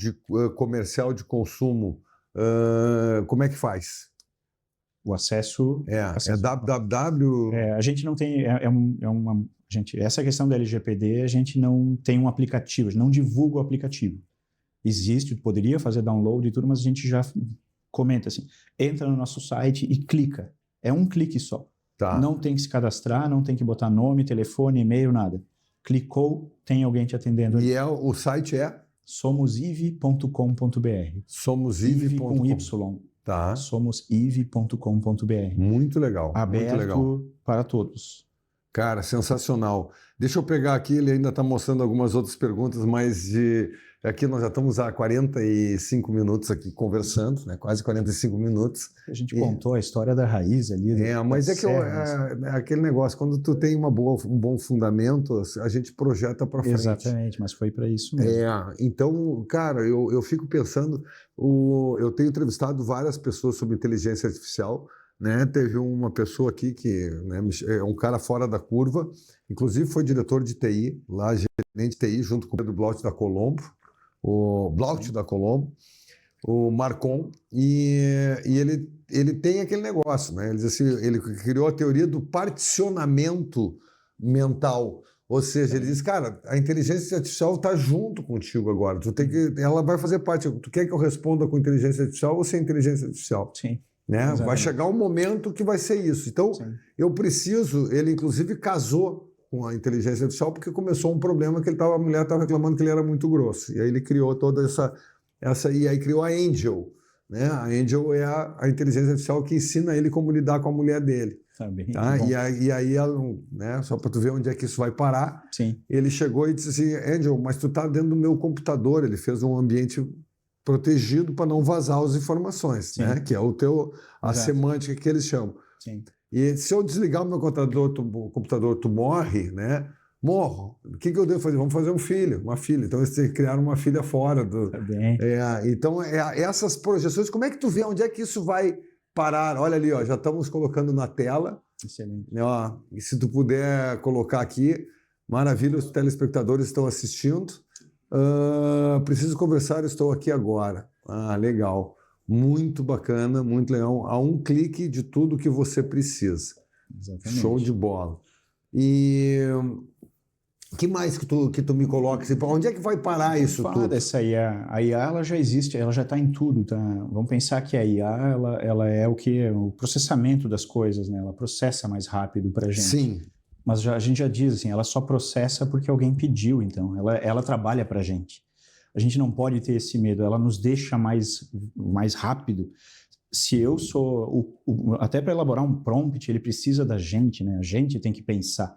Speaker 1: comercial de consumo. Como é que faz?
Speaker 2: O acesso...
Speaker 1: É www...
Speaker 2: a gente não tem... essa questão da LGPD, a gente não tem um aplicativo, a gente não divulga o aplicativo. Existe, poderia fazer download e tudo, mas a gente já comenta assim, entra no nosso site e clica. É um clique só.
Speaker 1: Tá.
Speaker 2: Não tem que se cadastrar, não tem que botar nome, telefone, e-mail, nada. Clicou, tem alguém te atendendo.
Speaker 1: E o site é?
Speaker 2: somosive.com.br.
Speaker 1: Somosive
Speaker 2: com Y.
Speaker 1: Tá.
Speaker 2: somosive.com.br.
Speaker 1: Muito legal.
Speaker 2: Aberto
Speaker 1: muito legal.
Speaker 2: Para todos.
Speaker 1: Cara, sensacional. Deixa eu pegar aqui, ele ainda está mostrando algumas outras perguntas, mas aqui nós já estamos há 45 minutos aqui conversando, né? Quase 45 minutos.
Speaker 2: A gente contou a história da raiz ali.
Speaker 1: Mas é aquele negócio, quando tu tem um bom fundamento, a gente projeta para frente.
Speaker 2: Exatamente, mas foi para isso mesmo.
Speaker 1: Então, cara, eu fico pensando, eu tenho entrevistado várias pessoas sobre inteligência artificial, né? Teve uma pessoa aqui que, né, é um cara fora da curva, inclusive foi diretor de TI, lá gerente de TI, junto com o Pedro Blaut da Colombo, o Marcon, e ele tem aquele negócio, né? Ele diz assim, ele criou a teoria do particionamento mental. Ou seja, ele diz, cara, a inteligência artificial está junto contigo agora. Ela vai fazer parte. Tu quer que eu responda com inteligência artificial ou sem inteligência artificial?
Speaker 2: Sim.
Speaker 1: Né? Vai chegar um momento que vai ser isso. Então, ele inclusive casou com a inteligência artificial porque começou um problema que a mulher estava reclamando que ele era muito grosso. E aí ele criou toda e aí criou a Angel. Né? A Angel é a inteligência artificial que ensina ele como lidar com a mulher dele. Tá? E aí, né, só para tu ver onde é que isso vai parar, ele chegou e disse assim, Angel, mas tu tá dentro do meu computador. Ele fez um ambiente protegido para não vazar as informações, né? Que é a semântica que eles chamam.
Speaker 2: Sim.
Speaker 1: E se eu desligar o meu computador, tu morre, né? Morro. O que eu devo fazer? Vamos fazer um filho, uma filha. Então, eles criaram uma filha fora do.
Speaker 2: Tá bem.
Speaker 1: Então, essas projeções, como é que tu vê? Onde é que isso vai parar? Olha ali, ó, já estamos colocando na tela.
Speaker 2: Excelente.
Speaker 1: Ó, e se tu puder colocar aqui, maravilha, os telespectadores estão assistindo. Preciso conversar, estou aqui agora. Legal. Muito bacana, muito legal. A um clique de tudo que você precisa.
Speaker 2: Exatamente.
Speaker 1: Show de bola. E o que mais que tu me coloca? Onde é que vai parar isso tudo?
Speaker 2: Dessa IA. A IA ela já existe, ela já está em tudo. Tá? Vamos pensar que a IA ela é o que? O processamento das coisas, né? Ela processa mais rápido para a gente.
Speaker 1: Sim.
Speaker 2: Mas a gente já diz assim, ela só processa porque alguém pediu, então. Ela trabalha para a gente. A gente não pode ter esse medo, ela nos deixa mais rápido. Se eu sou... até para elaborar um prompt, ele precisa da gente, né? A gente tem que pensar.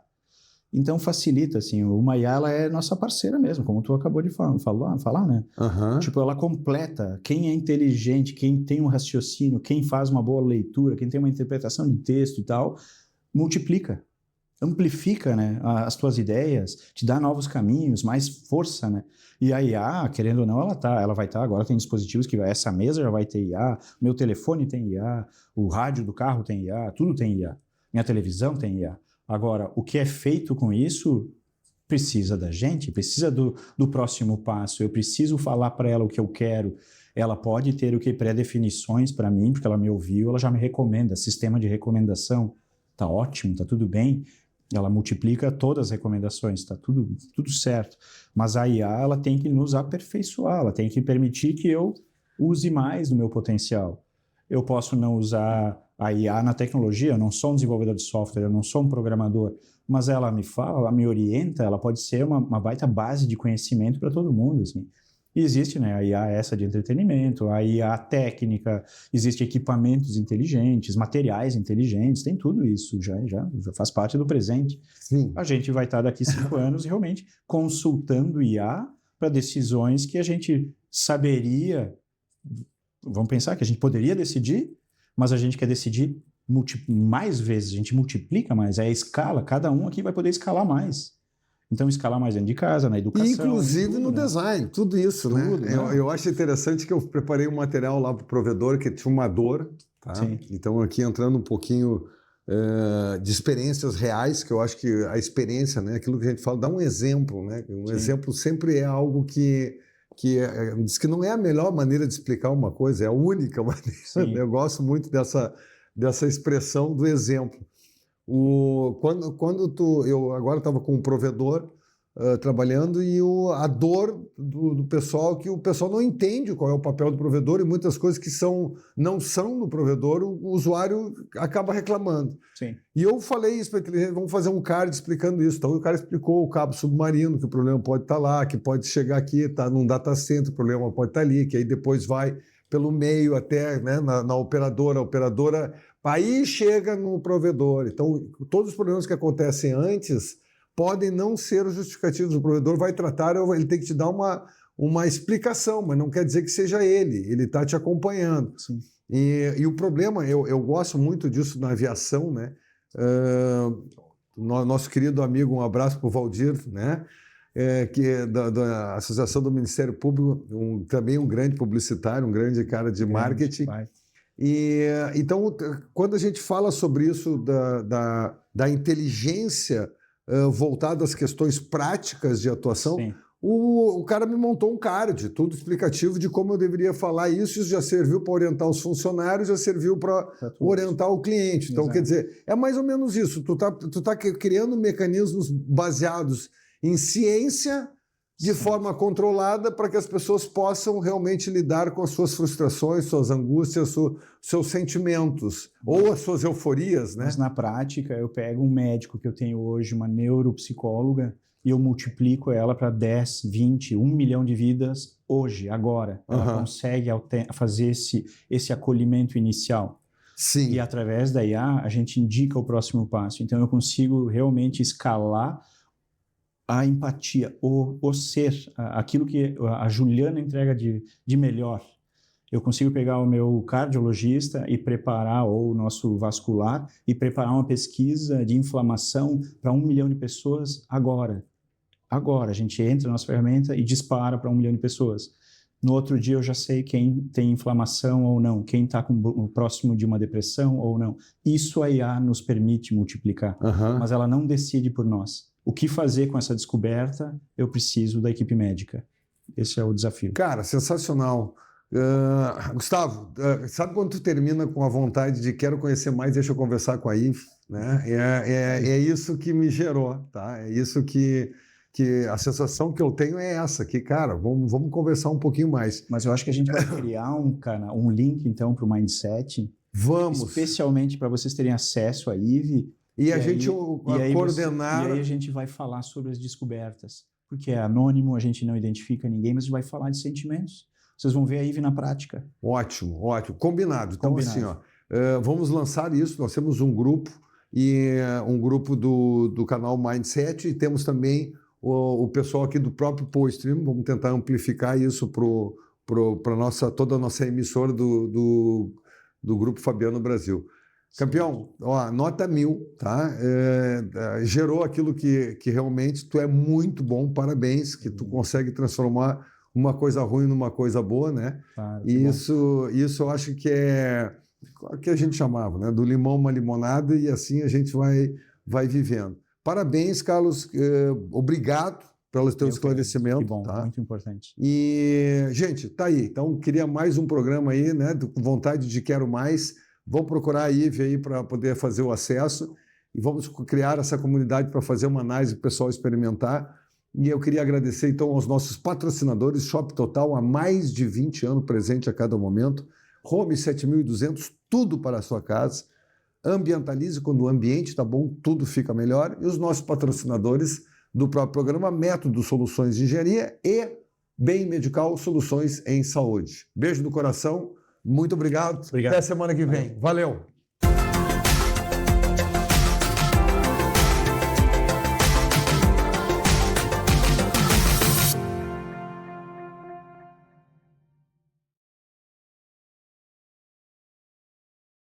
Speaker 2: Então facilita, assim, uma IA ela é nossa parceira mesmo, como tu acabou de falar, né?
Speaker 1: Uhum.
Speaker 2: Tipo, ela completa quem é inteligente, quem tem um raciocínio, quem faz uma boa leitura, quem tem uma interpretação de texto e tal, multiplica, amplifica, né, as tuas ideias, te dá novos caminhos, mais força, né? E a IA, querendo ou não, ela vai estar, agora tem dispositivos que essa mesa já vai ter IA, meu telefone tem IA, o rádio do carro tem IA, tudo tem IA, minha televisão tem IA. Agora, o que é feito com isso precisa da gente, precisa do próximo passo. Eu preciso falar para ela o que eu quero. Ela pode ter o que pré-definições para mim, porque ela me ouviu, ela já me recomenda. Sistema de recomendação está ótimo, está tudo bem. Ela multiplica todas as recomendações, está tudo certo. Mas a IA ela tem que nos aperfeiçoar, ela tem que permitir que eu use mais do meu potencial. Eu posso não usar a IA na tecnologia, eu não sou um desenvolvedor de software, eu não sou um programador, mas ela me fala, ela me orienta, ela pode ser uma baita base de conhecimento para todo mundo, assim. E existe, né, a IA essa de entretenimento, a IA técnica, existe equipamentos inteligentes, materiais inteligentes, tem tudo isso, já faz parte do presente.
Speaker 1: Sim.
Speaker 2: A gente vai estar daqui 5 anos realmente consultando IA para decisões que a gente saberia, vamos pensar que a gente poderia decidir, mas a gente quer decidir mais vezes, a gente multiplica mais, é a escala, cada um aqui vai poder escalar mais. Então, escalar mais dentro de casa, na educação.
Speaker 1: Inclusive no design, tudo isso,
Speaker 2: tudo,
Speaker 1: né? Eu acho interessante que eu preparei um material lá para o provedor que tinha uma dor, tá?
Speaker 2: Sim.
Speaker 1: Então, aqui entrando um pouquinho de experiências reais, que eu acho que a experiência, né? Aquilo que a gente fala, dá um exemplo, né? Um
Speaker 2: Sim.
Speaker 1: exemplo sempre é algo que diz que não é a melhor maneira de explicar uma coisa, é a única maneira.
Speaker 2: Sim.
Speaker 1: Eu gosto muito dessa expressão do exemplo. Eu agora estava com um provedor trabalhando e a dor do pessoal, que o pessoal não entende qual é o papel do provedor e muitas coisas que não são do provedor, o usuário acaba reclamando.
Speaker 2: Sim.
Speaker 1: E eu falei isso para a inteligência, vamos fazer um card explicando isso. Então o cara explicou o cabo submarino, que o problema pode estar lá, que pode chegar aqui, tá num data center, o problema pode estar ali, que aí depois vai pelo meio até, né, na operadora, a operadora aí chega no provedor. Então, todos os problemas que acontecem antes podem não ser os justificativos. O provedor vai tratar, ele tem que te dar uma explicação, mas não quer dizer que seja ele está te acompanhando.
Speaker 2: Sim.
Speaker 1: E o problema, eu gosto muito disso na aviação, né? Nosso querido amigo, um abraço para o Valdir, né? Que é da Associação do Ministério Público, também um grande publicitário, um grande cara de marketing. Então, quando a gente fala sobre isso da inteligência voltada às questões práticas de atuação, o cara me montou um card, tudo explicativo de como eu deveria falar isso já serviu para orientar os funcionários, já serviu para orientar o cliente. Então, quer dizer, é mais ou menos isso. Tu tá criando mecanismos baseados em ciência de forma controlada para que as pessoas possam realmente lidar com as suas frustrações, suas angústias, seus sentimentos, ou as suas euforias, né?
Speaker 2: Mas na prática, eu pego um médico que eu tenho hoje, uma neuropsicóloga, e eu multiplico ela para 10, 20, 1 milhão de vidas hoje, agora. Ela consegue fazer esse acolhimento inicial.
Speaker 1: Sim.
Speaker 2: E através da IA, a gente indica o próximo passo. Então, eu consigo realmente escalar a empatia, o ser, aquilo que a Juliana entrega de melhor. Eu consigo pegar o meu cardiologista e preparar, ou o nosso vascular, e preparar uma pesquisa de inflamação para 1 milhão de pessoas agora. Agora, a gente entra na nossa ferramenta e dispara para 1 milhão de pessoas. No outro dia eu já sei quem tem inflamação ou não, quem está próximo de uma depressão ou não. Isso a IA nos permite multiplicar, mas ela não decide por nós. O que fazer com essa descoberta, eu preciso da equipe médica. Esse é o desafio.
Speaker 1: Cara, sensacional. Gustavo, sabe quando tu termina com a vontade de quero conhecer mais, deixa eu conversar com a Ive, né? É isso que me gerou, tá? É isso que a sensação que eu tenho é essa, que, cara, vamos conversar um pouquinho mais.
Speaker 2: Mas eu acho que a gente vai criar um link, então, para o Mindset.
Speaker 1: Vamos.
Speaker 2: Especialmente para vocês terem acesso à Ive.
Speaker 1: E a gente coordenar...
Speaker 2: E aí a gente vai falar sobre as descobertas. Porque é anônimo, a gente não identifica ninguém, mas a gente vai falar de sentimentos. Vocês vão ver a Ive na prática.
Speaker 1: Ótimo. Combinado. Então, assim, vamos lançar isso. Nós temos um grupo, um grupo do canal Mindset, e temos também o pessoal aqui do próprio PoiStream. Vamos tentar amplificar isso para toda a nossa emissora do Grupo Fabiano Brasil. Campeão, nota 1000, tá? Gerou aquilo que realmente tu é muito bom, parabéns, que tu consegue transformar uma coisa ruim numa coisa boa, né? E isso eu acho que é o que a gente chamava, né? Do limão uma limonada, e assim a gente vai vivendo. Parabéns, Carlos, obrigado pelo teu esclarecimento.
Speaker 2: Que bom,
Speaker 1: tá?
Speaker 2: Muito importante.
Speaker 1: E, gente, tá aí. Então, queria mais um programa aí, né? Com vontade de quero mais. Vamos procurar a Ive aí para poder fazer o acesso, e vamos criar essa comunidade para fazer uma análise para o pessoal experimentar. E eu queria agradecer, então, aos nossos patrocinadores, Shop Total, há mais de 20 anos presente a cada momento, Home 7200, tudo para a sua casa, Ambientalize, quando o ambiente está bom, tudo fica melhor, e os nossos patrocinadores do próprio programa, Método Soluções de Engenharia e Bem Medical, Soluções em Saúde. Beijo no coração, muito obrigado. Até semana que vem. Valeu!